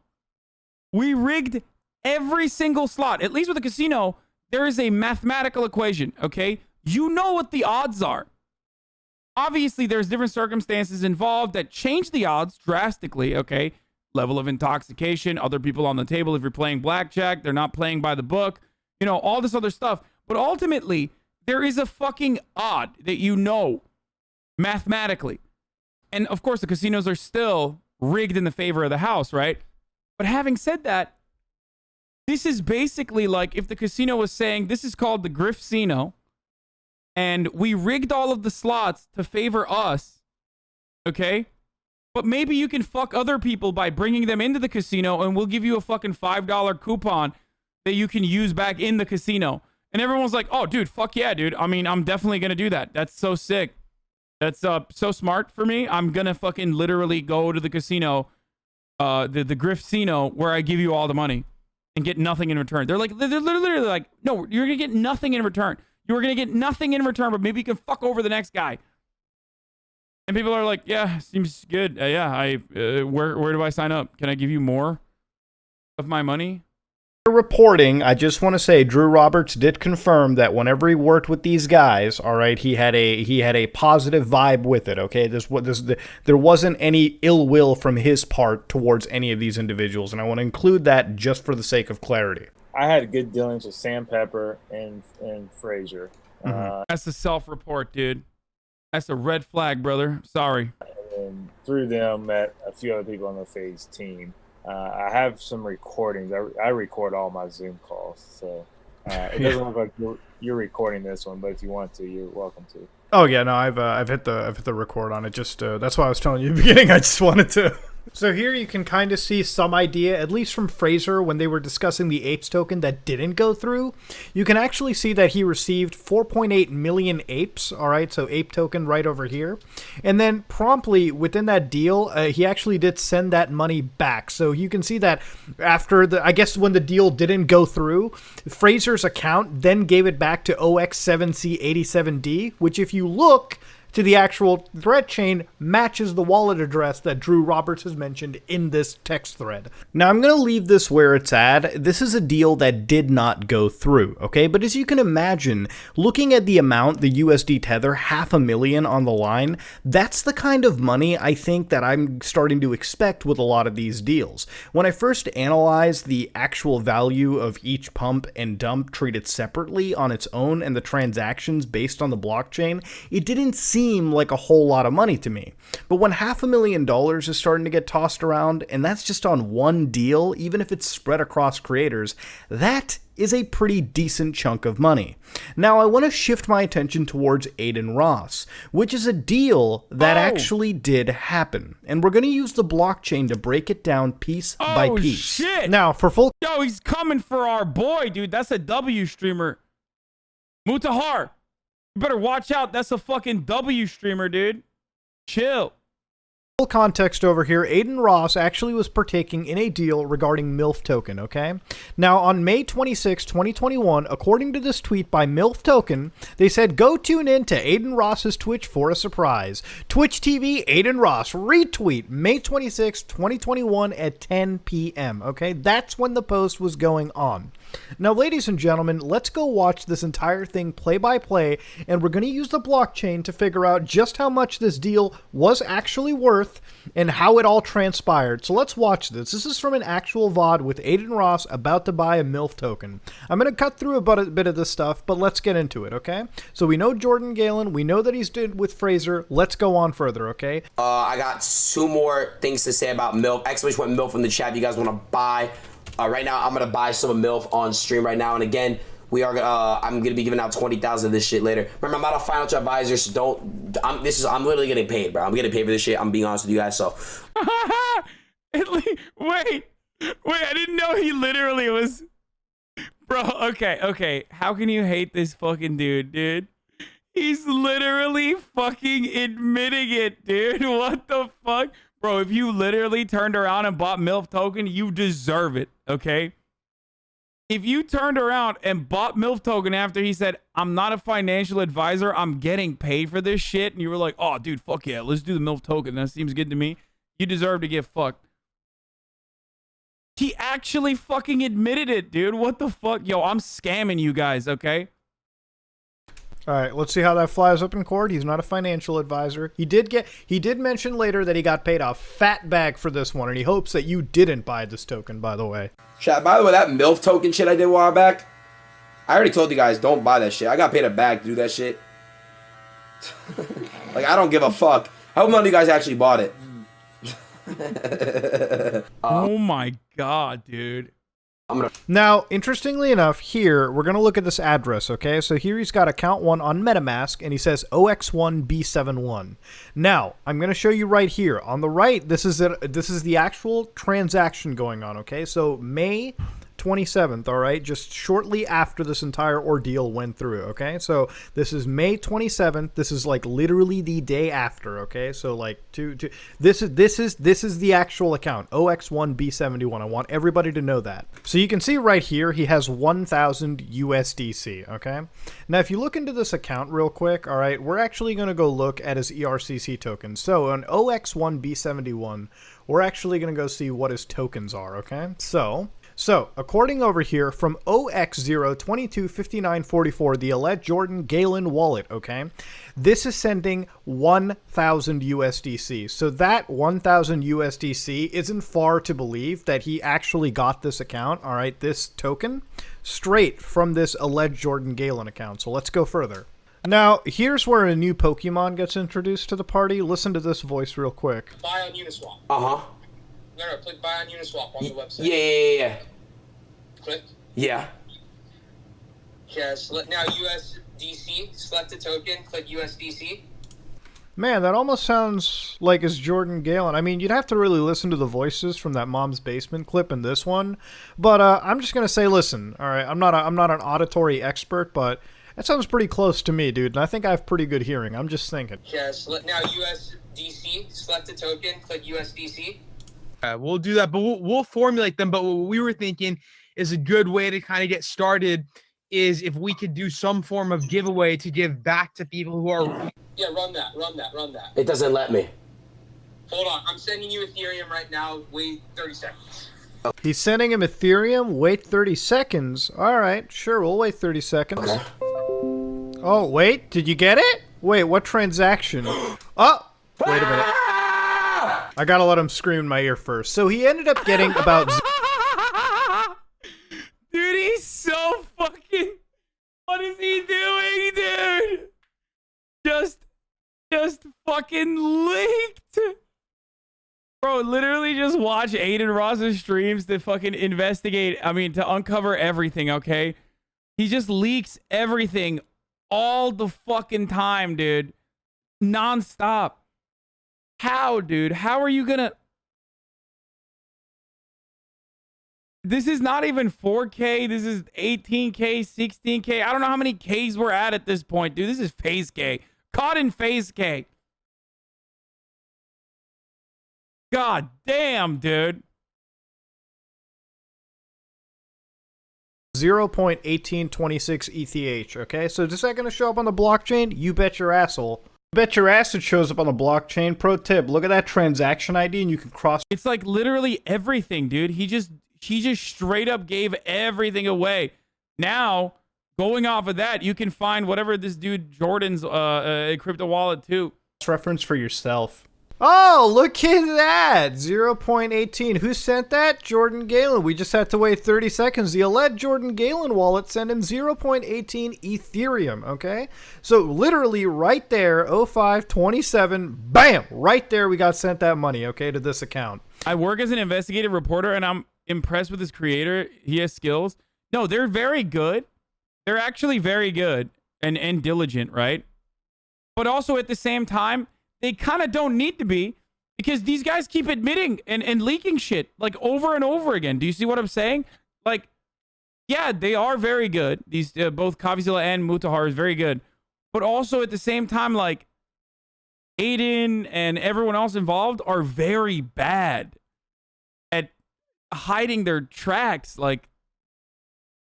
slot. At least with a casino, there is a mathematical equation, okay? You know what the odds are. Obviously, there's different circumstances involved that change the odds drastically, okay? Level of intoxication, other people on the table. If you're playing blackjack, they're not playing by the book. You know, all this other stuff. But ultimately, there is a fucking odd that you know mathematically. And, of course, the casinos are still rigged in the favor of the house, right? But having said that, this is basically like if the casino was saying, this is called the Griffcino, and we rigged all of the slots to favor us, okay? But maybe you can fuck other people by bringing them into the casino, and we'll give you a fucking $5 coupon that you can use back in the casino. And everyone's like, oh, dude, fuck yeah, dude. I mean, I'm definitely going to do that. That's so sick. That's so smart for me. I'm going to fucking literally go to the casino, the Griffcino, where I give you all the money and get nothing in return. They're literally like, no, you're going to get nothing in return. You're going to get nothing in return, but maybe you can fuck over the next guy. And people are like, yeah, seems good. Where do I sign up? Can I give you more of my money? Reporting, I just want to say Drew Roberts did confirm that whenever he worked with these guys, all right, he had a positive vibe with it, okay? There wasn't any ill will from his part towards any of these individuals, and I want to include that just for the sake of clarity. I had good dealings with Sam Pepper and Frazier. That's a self-report, dude. That's a red flag, brother. Sorry. And through them, met a few other people on the FaZe team. I have some recordings. I record all my Zoom calls, so it doesn't look like you're recording this one, but if you want to, you're welcome to. Oh yeah, no, I've hit the record on it. Just that's why I was telling you in the beginning. I just wanted to So here you can kind of see some idea, at least from Fraser when they were discussing the apes token that didn't go through. You can actually see that he received 4.8 million apes, all right, so ape token right over here. And then promptly within that deal, he actually did send that money back. So you can see that after I guess when the deal didn't go through, Fraser's account then gave it back to OX7C87D, which if you look to the actual thread chain matches the wallet address that Drew Roberts has mentioned in this text thread. Now I'm going to leave this where it's at. This is a deal that did not go through, okay? But as you can imagine, looking at the amount, the USD tether, $500,000 on the line, that's the kind of money I think that I'm starting to expect with a lot of these deals. When I first analyzed the actual value of each pump and dump treated separately on its own and the transactions based on the blockchain, it didn't seem like a whole lot of money to me. But when $500,000 is starting to get tossed around, and that's just on one deal, even if it's spread across creators, that is a pretty decent chunk of money. Now I want to shift my attention towards Aiden Ross, which is a deal that actually did happen. And we're going to use the blockchain to break it down piece by piece. Shit. Now for full... Yo, he's coming for our boy, dude. That's a W streamer. Mutahar. You better watch out. That's a fucking W streamer, dude. Chill. Full context over here, Aiden Ross actually was partaking in a deal regarding MILF token, okay? Now, on May 26, 2021, according to this tweet by MILF token, they said, go tune in to Aiden Ross's Twitch for a surprise. Twitch TV, Aiden Ross, retweet, May 26, 2021 at 10 p.m., okay? That's when the post was going on. Now, ladies and gentlemen, let's go watch this entire thing play by play, and we're going to use the blockchain to figure out just how much this deal was actually worth and how it all transpired. So let's watch this. This is from an actual VOD with Aiden Ross about to buy a MILF token. I'm going to cut through a bit of this stuff, but let's get into it, okay? So we know Jordan Galen. We know that he's did with Fraser. Let's go on further, okay? I got two more things to say about MILF. Exclamation point MILF in the chat if you guys want to buy. Right now, I'm gonna buy some of MILF on stream right now, and again, we are. I'm gonna be giving out 20,000 of this shit later. Remember, I'm not a financial advisor, so don't. I'm literally getting paid, bro. I'm getting paid for this shit. I'm being honest with you guys. So. Wait, I didn't know he literally was. Bro, okay. How can you hate this fucking dude? He's literally fucking admitting it, dude. What the fuck? Bro, if you literally turned around and bought MILF token, you deserve it, okay? If you turned around and bought MILF token after he said, I'm not a financial advisor, I'm getting paid for this shit, and you were like, oh, dude, fuck yeah, let's do the MILF token, that seems good to me, you deserve to get fucked. He actually fucking admitted it, dude. What the fuck? Yo, I'm scamming you guys, okay? All right, let's see how that flies up in court. He's not a financial advisor. He did mention later that he got paid a fat bag for this one, and he hopes that you didn't buy this token, by the way. Chat, by the way, that MILF token shit I did a while back, I already told you guys, don't buy that shit. I got paid a bag to do that shit. Like, I don't give a fuck. I hope none of you guys actually bought it. Oh my god, dude. Now, interestingly enough, here, we're going to look at this address, okay? So here he's got account 1 on MetaMask, and he says OX1B71. Now, I'm going to show you right here. On the right, this is the actual transaction going on, okay? So May 27th, all right? Just shortly after this entire ordeal went through, okay? So this is May 27th. This is like literally the day after, okay? So like this is the actual account, OX1B71. I want everybody to know that. So you can see right here he has 1,000 USDC, okay? Now if you look into this account real quick, all right, we're actually going to go look at his ERCC tokens. So on OX1B71, we're actually going to go see what his tokens are, okay? So, according over here from OX0225944, the alleged Jordan Galen wallet, okay, this is sending 1,000 USDC. So that 1,000 USDC isn't far to believe that he actually got this account, all right, this token, straight from this alleged Jordan Galen account. So let's go further. Now, here's where a new Pokemon gets introduced to the party. Listen to this voice real quick. Buy on Uniswap. Uh-huh. No, click buy on Uniswap on the website. Yeah. Click. Yeah. Yeah, select now USDC. Select the token. Click USDC. Man, that almost sounds like it's Jordan Galen. I mean, you'd have to really listen to the voices from that Mom's Basement clip in this one. But I'm just gonna say, listen. All right, I'm not an auditory expert, but that sounds pretty close to me, dude. And I think I have pretty good hearing. I'm just thinking. Yeah, now USDC. Select a token. Click USDC. We'll do that, but we'll formulate them. But what we were thinking is a good way to kind of get started is if we could do some form of giveaway to give back to people who are. Yeah, run that. It doesn't let me. Hold on, I'm sending you Ethereum right now. Wait 30 seconds. He's sending him Ethereum. Wait 30 seconds. All right, sure, we'll wait 30 seconds. Okay. Oh, wait, did you get it? Wait, what transaction? Oh, wait a minute. I gotta let him scream in my ear first. So he ended up getting about... Dude, he's so fucking... What is he doing, dude? Just fucking leaked. Bro, literally just watch Aiden Ross's streams to fucking investigate. I mean, to uncover everything, okay? He just leaks everything all the fucking time, dude. Non-stop. How, dude? How are you gonna... This is not even 4K. This is 18K, 16K. I don't know how many Ks we're at this point, dude. This is phase K. Caught in phase K. God damn, dude. 0.1826 ETH, okay? So is that going to show up on the blockchain? You bet your asshole. Bet your ass it shows up on the blockchain. Pro tip, look at that transaction ID and you can cross... It's like literally everything, dude. He just straight up gave everything away. Now, going off of that, you can find whatever this dude Jordan's crypto wallet too. Reference for yourself. Oh, look at that! 0.18. Who sent that? Jordan Galen. We just had to wait 30 seconds. The alleged Jordan Galen wallet sent him 0.18 Ethereum, okay? So literally right there, 0527, bam! Right there we got sent that money, okay, to this account. I work as an investigative reporter and I'm impressed with his creator. He has skills. No, they're very good. They're actually very good and diligent, right? But also at the same time, they kind of don't need to be because these guys keep admitting and leaking shit like over and over again. Do you see what I'm saying? Like, yeah, they are very good. These both Kavizilla and Mutahar is very good. But also at the same time, like Aiden and everyone else involved are very bad at hiding their tracks. Like,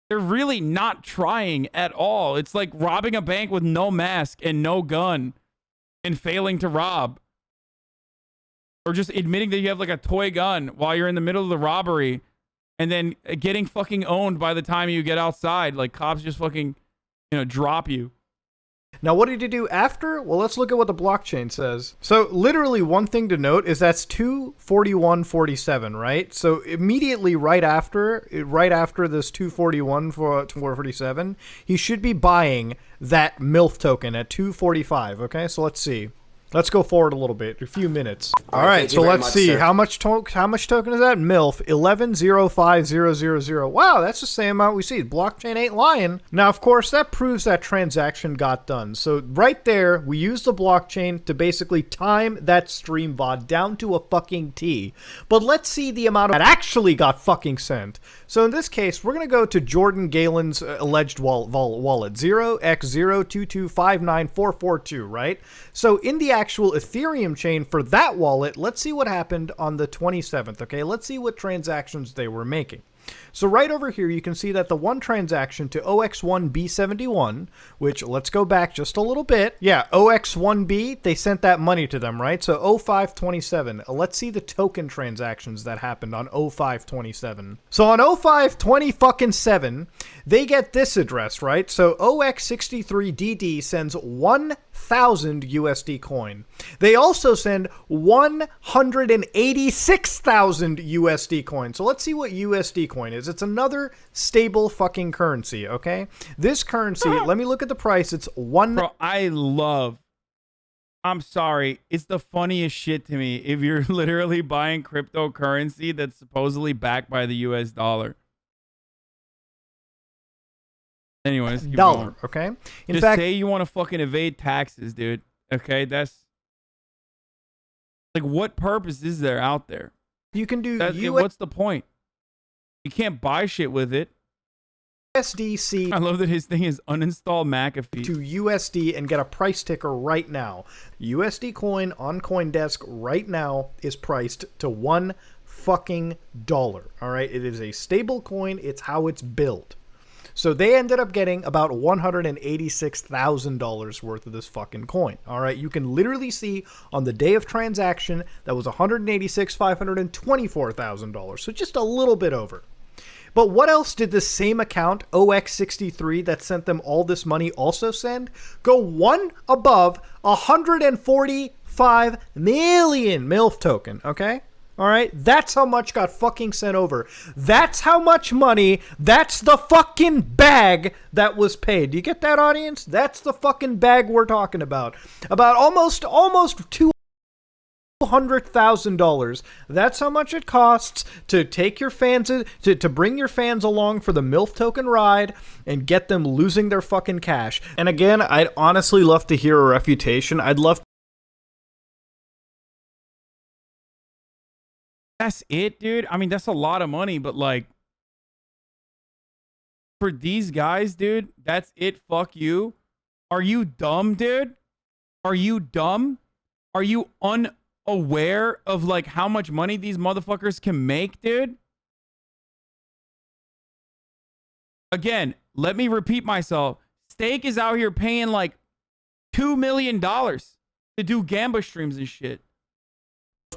they're really not trying at all. It's like robbing a bank with no mask and no gun and failing to rob. Or just admitting that you have like a toy gun while you're in the middle of the robbery and then getting fucking owned by the time you get outside. Like cops just fucking, drop you. Now, what did he do after? Well, let's look at what the blockchain says. So, literally, one thing to note is that's 241.47, right? So, immediately right after this 241.47, he should be buying that MILF token at 245. Okay, so let's see. Let's go forward a little bit, a few minutes. All right, so let's see. How much token is that? MILF 11,050,000. Wow, that's the same amount we see. Blockchain ain't lying. Now, of course, that proves that transaction got done. So right there, we used the blockchain to basically time that stream VOD down to a fucking T. But let's see the amount that actually got fucking sent. So in this case, we're going to go to Jordan Galen's alleged wallet, 0x02259442, right? So in the actual Ethereum chain for that wallet, let's see what happened on the 27th, okay? Let's see what transactions they were making. So right over here, you can see that the one transaction to OX1B71, which let's go back just a little bit. Yeah, OX1B, they sent that money to them, right? So 0527. Let's see the token transactions that happened on 0527. So on 0527, they get this address, right? So OX63DD sends 1,000 USD coin. They also send 186,000 USD coin. So let's see what USD coin is. It's another stable fucking currency, okay? This currency, let me look at the price. It's Bro, I'm sorry. It's the funniest shit to me if you're literally buying cryptocurrency that's supposedly backed by the US dollar. Anyways, keep dollar, going. okay? Just say you want to fucking evade taxes, dude. Okay, that's Like, what purpose is there out there? You can do What's the point? You can't buy shit with it. USDC I love that his thing is uninstall McAfee. to USD and get a price ticker right now. USD coin on CoinDesk right now is priced to $1 fucking dollar. All right, it is a stable coin. It's how it's built. So they ended up getting about $186,000 worth of this fucking coin. All right, you can literally see on the day of transaction that was $186,524,000. So just a little bit over. But what else did the same account, OX63, that sent them all this money also send? Go one above 145 million MILF token, okay? All right, that's how much got fucking sent over. That's how much money, that's the fucking bag that was paid. Do you get that, audience? That's the fucking bag we're talking about. About almost $200,000. That's how much it costs to take your fans, to bring your fans along for the MILF token ride and get them losing their fucking cash. And again, I'd honestly love to hear a refutation. I'd love. That's it, dude. I mean, that's a lot of money, but like, for these guys, dude, that's it. Fuck you. Are you dumb, dude? Are you dumb? Are you unaware of like how much money these motherfuckers can make, dude? Again, let me repeat myself. Stake is out here paying like $2 million to do Gamba streams and shit.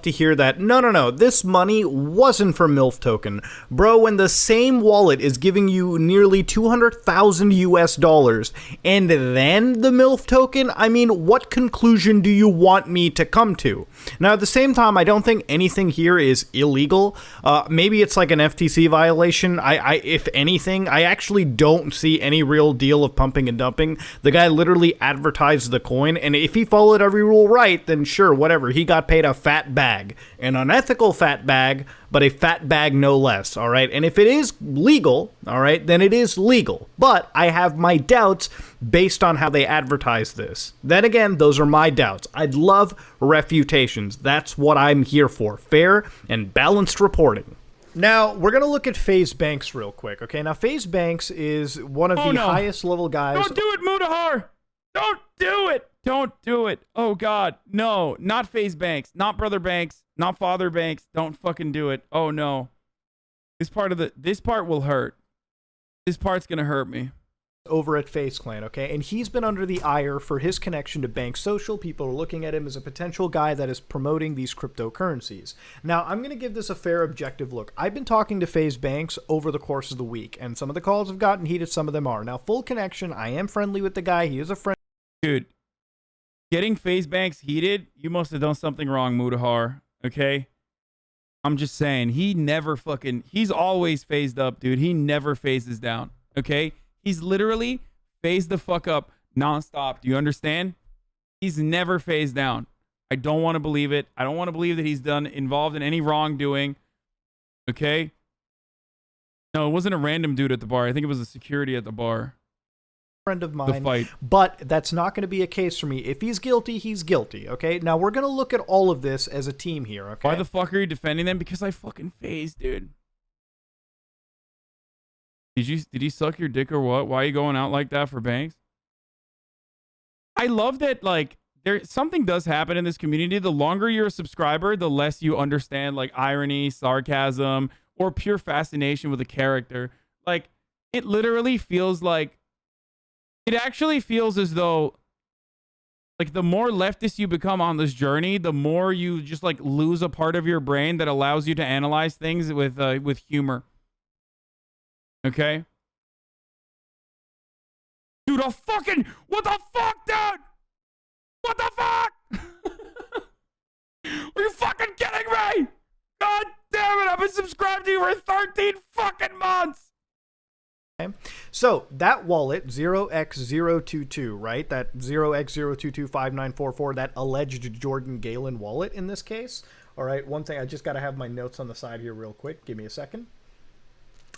To hear that, no, this money wasn't for MILF token. Bro, when the same wallet is giving you nearly 200,000 US dollars and then the MILF token, I mean, what conclusion do you want me to come to? Now, at the same time, I don't think anything here is illegal. Maybe it's like an FTC violation. If anything, I actually don't see any real deal of pumping and dumping. The guy literally advertised the coin, and if he followed every rule right, then sure, whatever. He got paid a fat bag. An unethical fat bag, but a fat bag no less, all right? And if it is legal, all right, then it is legal. But I have my doubts based on how they advertise this. Then again, those are my doubts. I'd love refutations. That's what I'm here for. Fair and balanced reporting. Now, we're going to look at FaZe Banks real quick, okay? Now, FaZe Banks is one of the highest level guys. Don't do it, Mudahar! Don't do it! Don't do it. Oh, God. No, not FaZe Banks. Not Brother Banks. Not Father Banks. Don't fucking do it. Oh, no. This part will hurt. This part's going to hurt me. Over at FaZe Clan, okay? And he's been under the ire for his connection to Bank Social. People are looking at him as a potential guy that is promoting these cryptocurrencies. Now, I'm going to give this a fair, objective look. I've been talking to FaZe Banks over the course of the week, and some of the calls have gotten heated, some of them are. Now, full connection, I am friendly with the guy. He is a friend. Dude, getting FaZe Banks heated, you must have done something wrong, Mudahar, okay? I'm just saying, he's always phased up, dude. He never phases down, okay? He's literally phased the fuck up nonstop. Do you understand? He's never phased down. I don't want to believe it. I don't want to believe that he's involved in any wrongdoing, okay? No, it wasn't a random dude at the bar. I think it was a security at the bar. Friend of mine, but that's not going to be a case for me. If he's guilty, he's guilty, okay? Now, we're going to look at all of this as a team here, okay? Why the fuck are you defending them? Because I fucking phased, dude. Did he suck your dick or what? Why are you going out like that for Banks? I love that, like, something does happen in this community. The longer you're a subscriber, the less you understand, like, irony, sarcasm, or pure fascination with a character. Like, it literally feels like, it actually feels as though, like, the more leftist you become on this journey, the more you just, like, lose a part of your brain that allows you to analyze things with humor. Okay? Dude, what the fuck, dude? What the fuck? Are you fucking kidding me? God damn it, I've been subscribed to you for 13 fucking months. Okay. So that wallet 0x022, right? That 0x0225944, that alleged Jordan Galen wallet in this case. All right, one thing, I just got to have my notes on the side here real quick. Give me a second.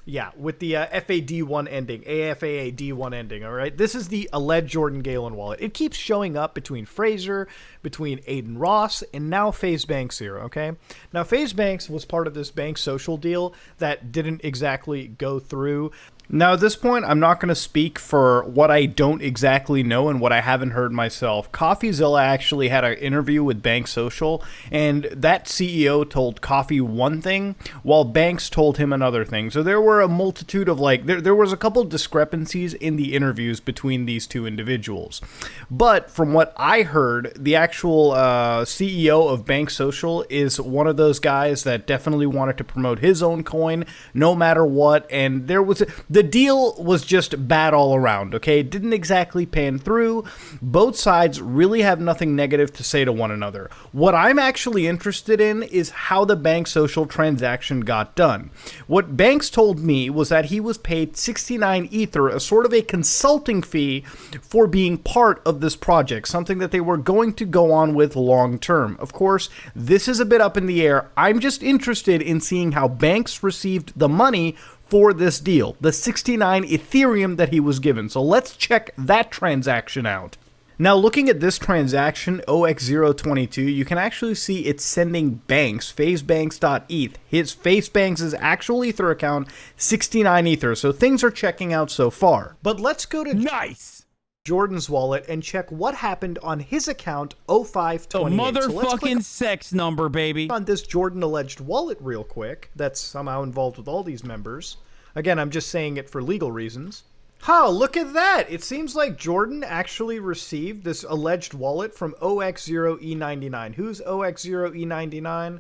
Yeah, with the FAD1 ending, AFAAD1 ending, all right? This is the alleged Jordan Galen wallet. It keeps showing up between Fraser, between Aiden Ross, and now FaZe Banks here, okay? Now, FaZe Banks was part of this Bank Social deal that didn't exactly go through. Now, at this point, I'm not going to speak for what I don't exactly know and what I haven't heard myself. CoffeeZilla actually had an interview with Bank Social, and that CEO told Coffee one thing, while Banks told him another thing. So there were a multitude of, like, there was a couple discrepancies in the interviews between these two individuals. But from what I heard, the actual CEO of Bank Social is one of those guys that definitely wanted to promote his own coin, no matter what, and there was... The deal was just bad all around, okay? It didn't exactly pan through. Both sides really have nothing negative to say to one another. What I'm actually interested in is how the Bank Social transaction got done. What Banks told me was that he was paid 69 Ether, a sort of a consulting fee for being part of this project, something that they were going to go on with long term. Of course, this is a bit up in the air. I'm just interested in seeing how Banks received the money for this deal, the 69 Ethereum that he was given. So let's check that transaction out. Now, looking at this transaction, OX022, you can actually see it's sending Banks, FaZeBanks.eth. His FaZeBanks' actual Ether account, 69 Ether. So things are checking out so far. But let's go to Jordan's wallet and check what happened on his account, 0528. The motherfucking sex number, baby. On this Jordan alleged wallet real quick that's somehow involved with all these members. Again, I'm just saying it for legal reasons. Oh, look at that! It seems like Jordan actually received this alleged wallet from OX0E99. Who's OX0E99?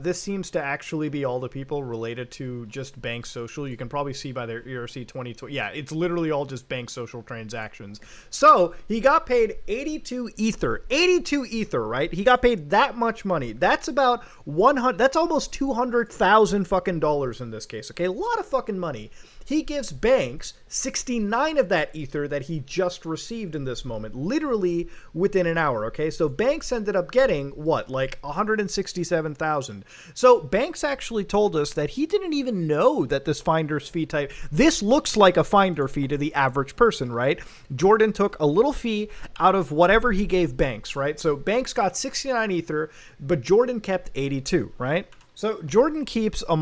This seems to actually be all the people related to just Bank Social. You can probably see by their ERC 2020. Yeah, it's literally all just Bank Social transactions. So he got paid 82 Ether. 82 Ether, right? He got paid that much money. That's about 100. That's almost 200,000 fucking dollars in this case. Okay, a lot of fucking money. He gives Banks 69 of that Ether that he just received in this moment, literally within an hour, okay? So Banks ended up getting, what, like 167,000. So Banks actually told us that he didn't even know that this finder's fee type, this looks like a finder fee to the average person, right? Jordan took a little fee out of whatever he gave Banks, right? So Banks got 69 Ether, but Jordan kept 82, right? So Jordan keeps a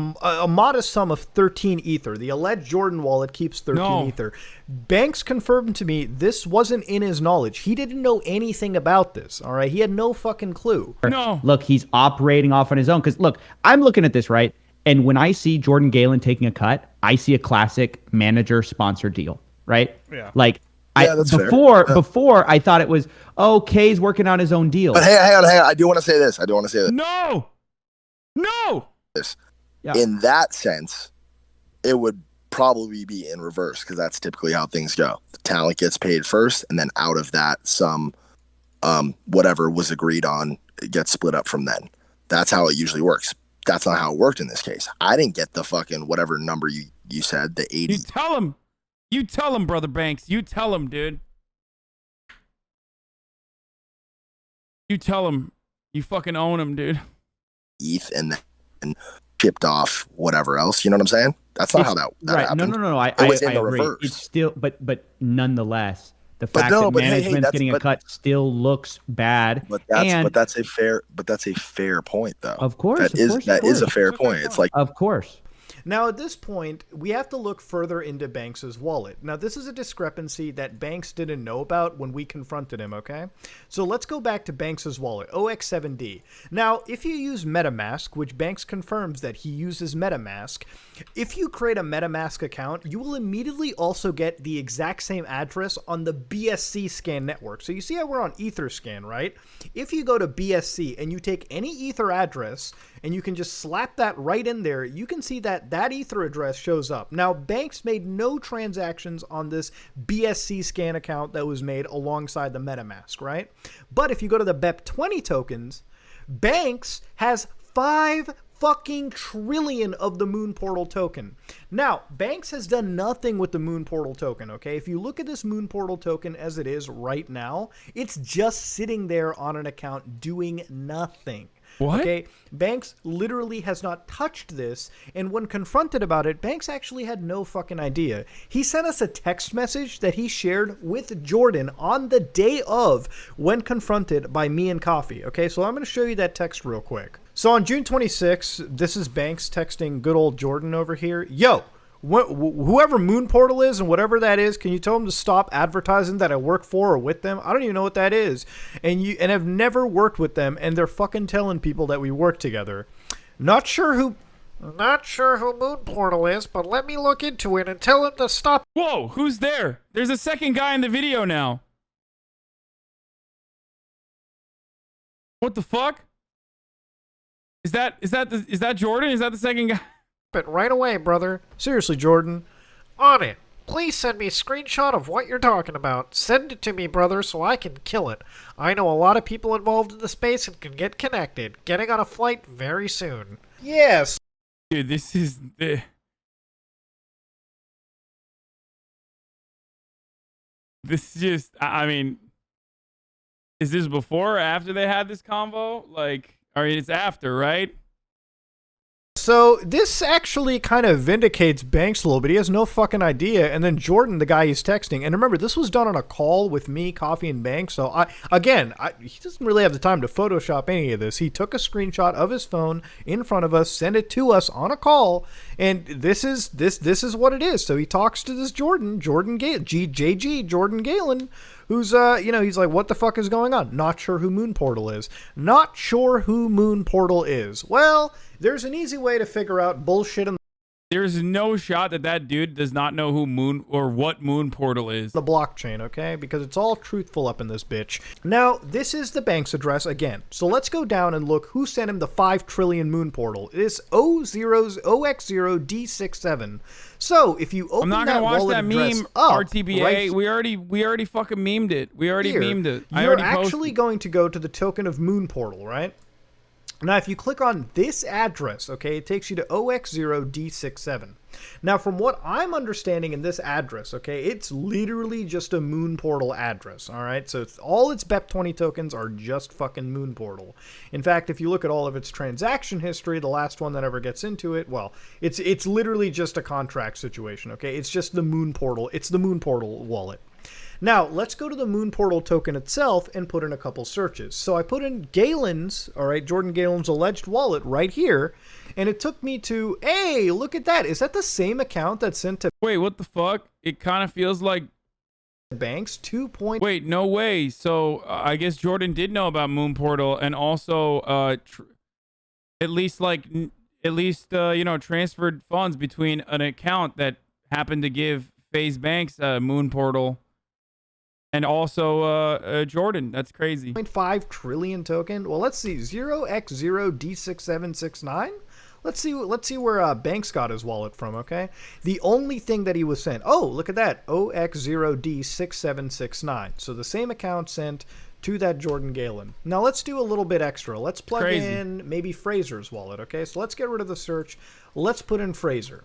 modest sum of 13 Ether. The alleged Jordan wallet keeps 13 Ether. Banks confirmed to me this wasn't in his knowledge. He didn't know anything about this, all right? He had no fucking clue. No. Look, he's operating off on his own. Because, look, I'm looking at this, right? And when I see Jordan Galen taking a cut, I see a classic manager-sponsored deal, right? Yeah. Like, that's before I thought it was, oh, Kay's working on his own deal. But hang on. I do want to say this. No! Yeah. In that sense, it would probably be in reverse because that's typically how things go. The talent gets paid first, and then out of that, some whatever was agreed on gets split up from then. That's how it usually works. That's not how it worked in this case. I didn't get the fucking whatever number you said, the 80. You tell him, Brother Banks. You tell him, dude. You tell him. You fucking own him, dude. ETH and then chipped off whatever else. You know what I'm saying? That's not how that right. happened. No. I agree. Reverse. It's still, but nonetheless, the fact that management's getting a cut still looks bad. But that's a fair point, though. Of course, that is a fair point. It's like, of course. Now, at this point, we have to look further into Banks's wallet. Now, this is a discrepancy that Banks didn't know about when we confronted him, okay? So let's go back to Banks's wallet, OX7D. Now, if you use MetaMask, which Banks confirms that he uses MetaMask, if you create a MetaMask account, you will immediately also get the exact same address on the BSC scan network. So you see how we're on Etherscan, right? If you go to BSC and you take any Ether address and you can just slap that right in there, you can see that that Ether address shows up. Now, Banks made no transactions on this BSC scan account that was made alongside the MetaMask, right? But if you go to the BEP20 tokens, Banks has 5 fucking trillion of the Moon Portal token. Now, Banks has done nothing with the Moon Portal token, okay? If you look at this Moon Portal token as it is right now, it's just sitting there on an account doing nothing. What? Okay, Banks literally has not touched this, and when confronted about it, Banks actually had no fucking idea. He sent us a text message that he shared with Jordan on the day of when confronted by me and Coffee. Okay, so I'm going to show you that text real quick. So on June 26th, this is Banks texting good old Jordan over here. Yo, whoever Moon Portal is and whatever that is, can you tell them to stop advertising that I work for or with them? I don't even know what that is. And I've never worked with them, and they're fucking telling people that we work together. Not sure who Moon Portal is, but let me look into it and tell them to stop. Whoa, who's there? There's a second guy in the video now. What the fuck? Is that Jordan? Is that the second guy? It right away, brother. Seriously, Jordan. On it. Please send me a screenshot of what you're talking about. Send it to me, brother, so I can kill it. I know a lot of people involved in the space and can get connected. Getting on a flight very soon. Yes. Dude, this is the... This is just... I mean... Is this before or after they had this convo? Like, I mean, it's after, right? So this actually kind of vindicates Banks a little bit. He has no fucking idea. And then Jordan, the guy he's texting, and remember, this was done on a call with me, Coffee, and Banks. So he doesn't really have the time to Photoshop any of this. He took a screenshot of his phone in front of us, sent it to us on a call, and this is what it is. So he talks to this Jordan Galen, who's, he's like, what the fuck is going on? Not sure who Moon Portal is. Not sure who Moon Portal is. Well, there's an easy way to figure out bullshit in There's no shot that dude does not know who Moon or what Moon Portal is. the blockchain, okay? Because it's all truthful up in this bitch. Now, this is the Banks address again. So let's go down and look who sent him the 5 trillion Moon Portal. It is OX0D67. So if you open I'm not gonna watch wallet that address meme, up, RTBA. right we already fucking memed it. We already here, memed it. I you're already actually posted. going to go to the token of Moon Portal, right? Now, if you click on this address, okay, it takes you to OX0D67. Now, from what I'm understanding in this address, okay, it's literally just a Moon Portal address, all right? So all its BEP20 tokens are just fucking Moon Portal. In fact, if you look at all of its transaction history, the last one that ever gets into it, well, it's literally just a contract situation, okay? It's just the Moon Portal. It's the Moon Portal wallet. Now, let's go to the Moon Portal token itself and put in a couple searches. So I put in Galen's, all right, Jordan Galen's alleged wallet right here, and it took me to, hey, look at that. Is that the same account that sent to Wait, what the fuck? It kind of feels like Banks 2. Wait, no way. So I guess Jordan did know about Moon Portal and also transferred funds between an account that happened to give FaZe Banks Moon Portal. And also Jordan. That's crazy. 0.5 trillion token. Well, let's see. 0x0D6769. Let's see where Banks got his wallet from, okay? The only thing that he was sent. Oh, look at that. OX0D6769. So the same account sent to that Jordan Galen. Now let's do a little bit extra. Let's plug in maybe Fraser's wallet, okay? So let's get rid of the search. Let's put in Fraser.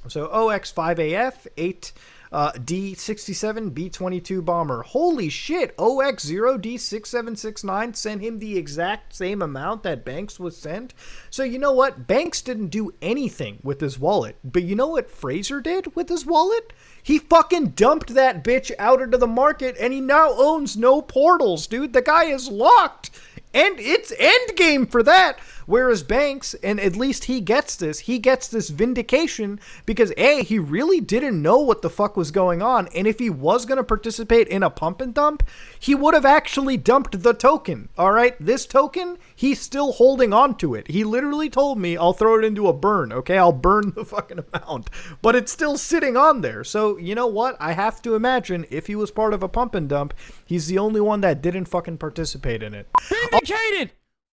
So OX5AF 8 D67 B22 bomber. Holy shit, OX0D6769 sent him the exact same amount that Banks was sent. So you know what? Banks didn't do anything with his wallet. But you know what Fraser did with his wallet? He fucking dumped that bitch out into the market and he now owns no portals, dude. The guy is locked. And it's endgame for that. Whereas Banks, and at least he gets this vindication because A, he really didn't know what the fuck was going on. And if he was going to participate in a pump and dump, he would have actually dumped the token. All right. This token, he's still holding on to it. He literally told me I'll throw it into a burn. Okay. I'll burn the fucking amount, but it's still sitting on there. So you know what? I have to imagine if he was part of a pump and dump, he's the only one that didn't fucking participate in it. Vindicated!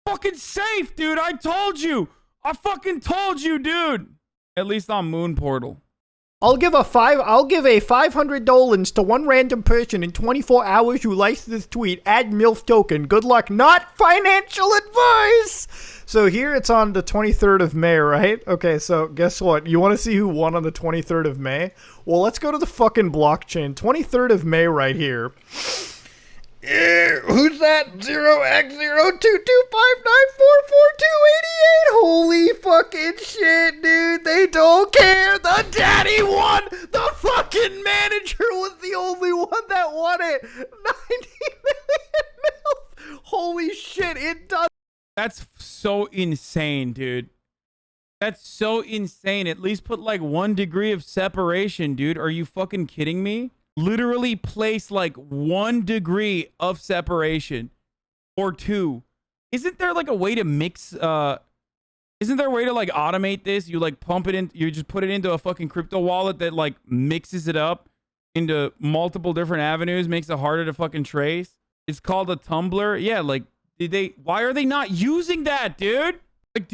Fucking safe, dude. I told you. I fucking told you, dude. At least on Moon Portal. I'll give a $500 to one random person in 24 hours who likes this tweet. Add MILF token. Good luck. Not financial advice. So here it's on the 23rd of May, right? Okay, so guess what? You want to see who won on the 23rd of May? Well, let's go to the fucking blockchain. 23rd of May right here. Who's that? 0x0225944288. Holy fucking shit, dude. They don't care. The daddy won. The fucking manager was the only one that won it. 90 million mil. Holy shit, it does. That's so insane, dude. That's so insane. At least put like 1 degree of separation, dude. Are you fucking kidding me? Literally place like 1 degree of separation or 2. Isn't there like a way to mix isn't there a way to like automate this? You like pump it in, you just put it into a fucking crypto wallet that like mixes it up into multiple different avenues, makes it harder to fucking trace. It's called a tumbler. Yeah, like why are they not using that, dude? Like,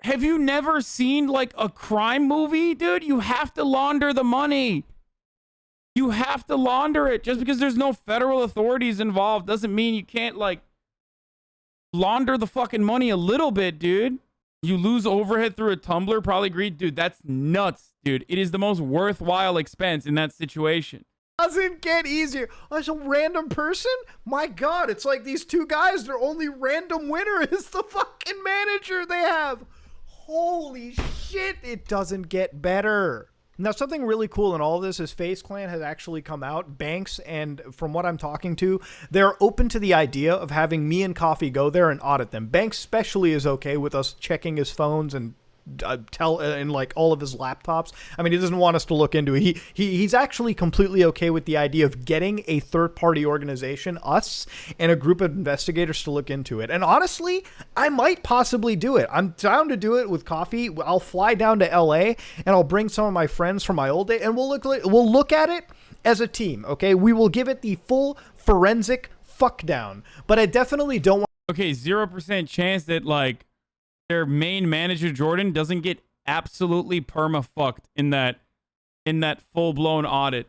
have you never seen like a crime movie, dude? You have to launder the money. You have to launder it. Just because there's no federal authorities involved doesn't mean you can't like launder the fucking money a little bit, dude. You lose overhead through a tumbler, probably agreed. Dude, that's nuts, dude. It is the most worthwhile expense in that situation. Doesn't get easier. As a random person? My God, it's like these two guys, their only random winner is the fucking manager they have. Holy shit, it doesn't get better. Now, something really cool in all of this is FaZe Clan has actually come out. Banks, and from what I'm talking to, they're open to the idea of having me and Coffee go there and audit them. Banks especially is okay with us checking his phones and and like all of his laptops. I mean, he doesn't want us to look into it. He's actually completely okay with the idea of getting a third-party organization, us, and a group of investigators to look into it. And honestly, I might possibly do it. I'm down to do it with Coffee. I'll fly down to LA and I'll bring some of my friends from my old day, and we'll look at it as a team. Okay, we will give it the full forensic fuck down. But I definitely don't want. Okay, 0% chance that like their main manager Jordan doesn't get absolutely perma fucked in that full-blown audit.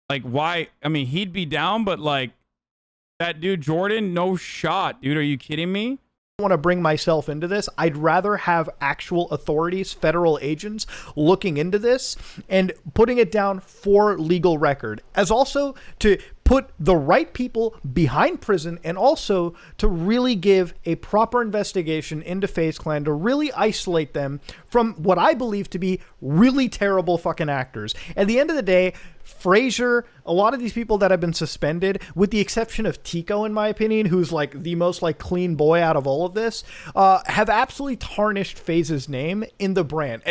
Like, why? I mean, he'd be down, but like that dude Jordan, no shot, dude. Are you kidding me? Want to bring myself into this. I'd rather have actual authorities, federal agents looking into this and putting it down for legal record, as also to put the right people behind prison, and also to really give a proper investigation into FaZe Clan to really isolate them from what I believe to be really terrible fucking actors. At the end of the day, Frazier, a lot of these people that have been suspended, with the exception of Tico, in my opinion, who's like the most like clean boy out of all of this, have absolutely tarnished FaZe's name in the brand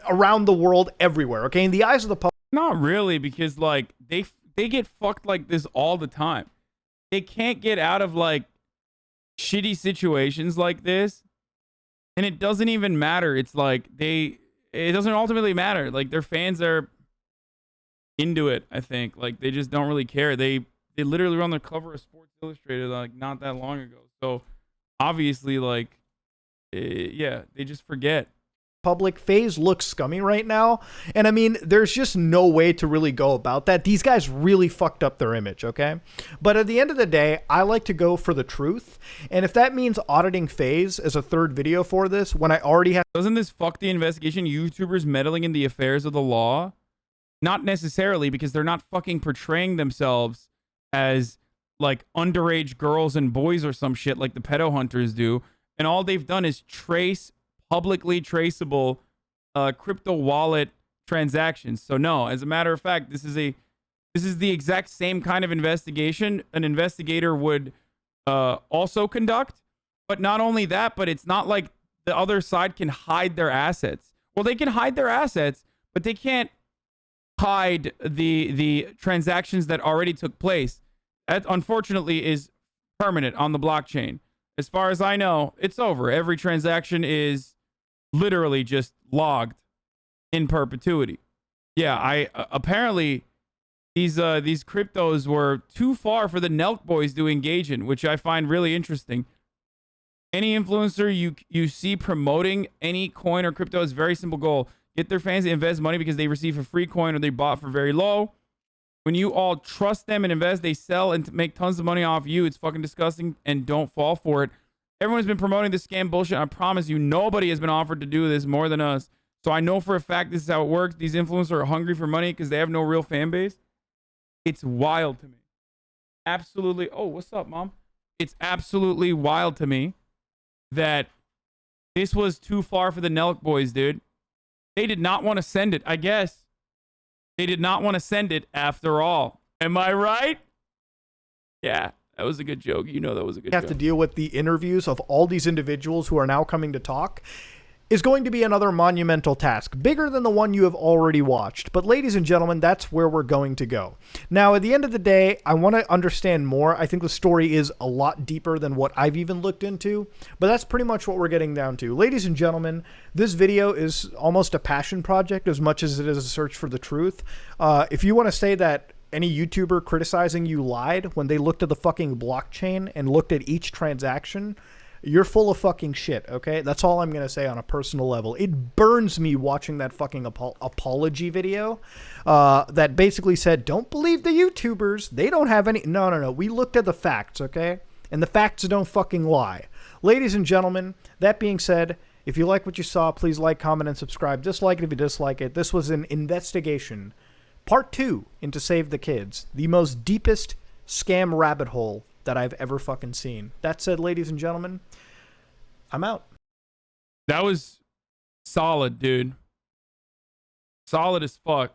around the world, everywhere. Okay, in the eyes of the public. Not really, because like they get fucked like this all the time. They can't get out of like shitty situations like this, and it doesn't even matter. It's like it doesn't ultimately matter. Like their fans are into it, I think. Like they just don't really care. They literally were on the cover of Sports Illustrated like not that long ago. So obviously, like yeah, they just forget. Public. FaZe looks scummy right now, and I mean, there's just no way to really go about that. These guys really fucked up their image, okay? But at the end of the day, I like to go for the truth, and if that means auditing FaZe as a third video for this, when I already have. Doesn't this fuck the investigation? YouTubers meddling in the affairs of the law? Not necessarily, because they're not fucking portraying themselves as like underage girls and boys or some shit like the pedo hunters do, and all they've done is trace publicly traceable crypto wallet transactions. So no, as a matter of fact, this is the exact same kind of investigation an investigator would also conduct. But not only that, but it's not like the other side can hide their assets. Well, they can hide their assets, but they can't hide the transactions that already took place. That unfortunately is permanent on the blockchain. As far as I know, it's over. Every transaction is literally just logged in perpetuity. Yeah, apparently these cryptos were too far for the Nelk boys to engage in, which I find really interesting. Any influencer you see promoting any coin or crypto is very simple goal. Get their fans to invest money because they receive a free coin or they bought for very low. When you all trust them and invest, they sell and make tons of money off you. It's fucking disgusting, and don't fall for it. Everyone's been promoting this scam bullshit. I promise you, nobody has been offered to do this more than us. So I know for a fact this is how it works. These influencers are hungry for money because they have no real fan base. It's wild to me. Absolutely. Oh, what's up, Mom? It's absolutely wild to me that this was too far for the Nelk boys, dude. They did not want to send it, I guess. They did not want to send it after all. Am I right? Yeah, that was a good joke. You know that was a good joke. Have to deal with the interviews of all these individuals who are now coming to talk is going to be another monumental task, bigger than the one you have already watched. But ladies and gentlemen, that's where we're going to go. Now, at the end of the day, I want to understand more. I think the story is a lot deeper than what I've even looked into, but that's pretty much what we're getting down to. Ladies and gentlemen, this video is almost a passion project as much as it is a search for the truth. If you want to say that any YouTuber criticizing you lied when they looked at the fucking blockchain and looked at each transaction, you're full of fucking shit, okay? That's all I'm going to say on a personal level. It burns me watching that fucking apology video that basically said, don't believe the YouTubers. They don't have any... No. We looked at the facts, okay? And the facts don't fucking lie. Ladies and gentlemen, that being said, if you like what you saw, please like, comment, and subscribe. Dislike it if you dislike it. This was an investigation. Part 2 into Save the Kids. The most deepest scam rabbit hole that I've ever fucking seen. That said, ladies and gentlemen, I'm out. That was solid, dude. Solid as fuck.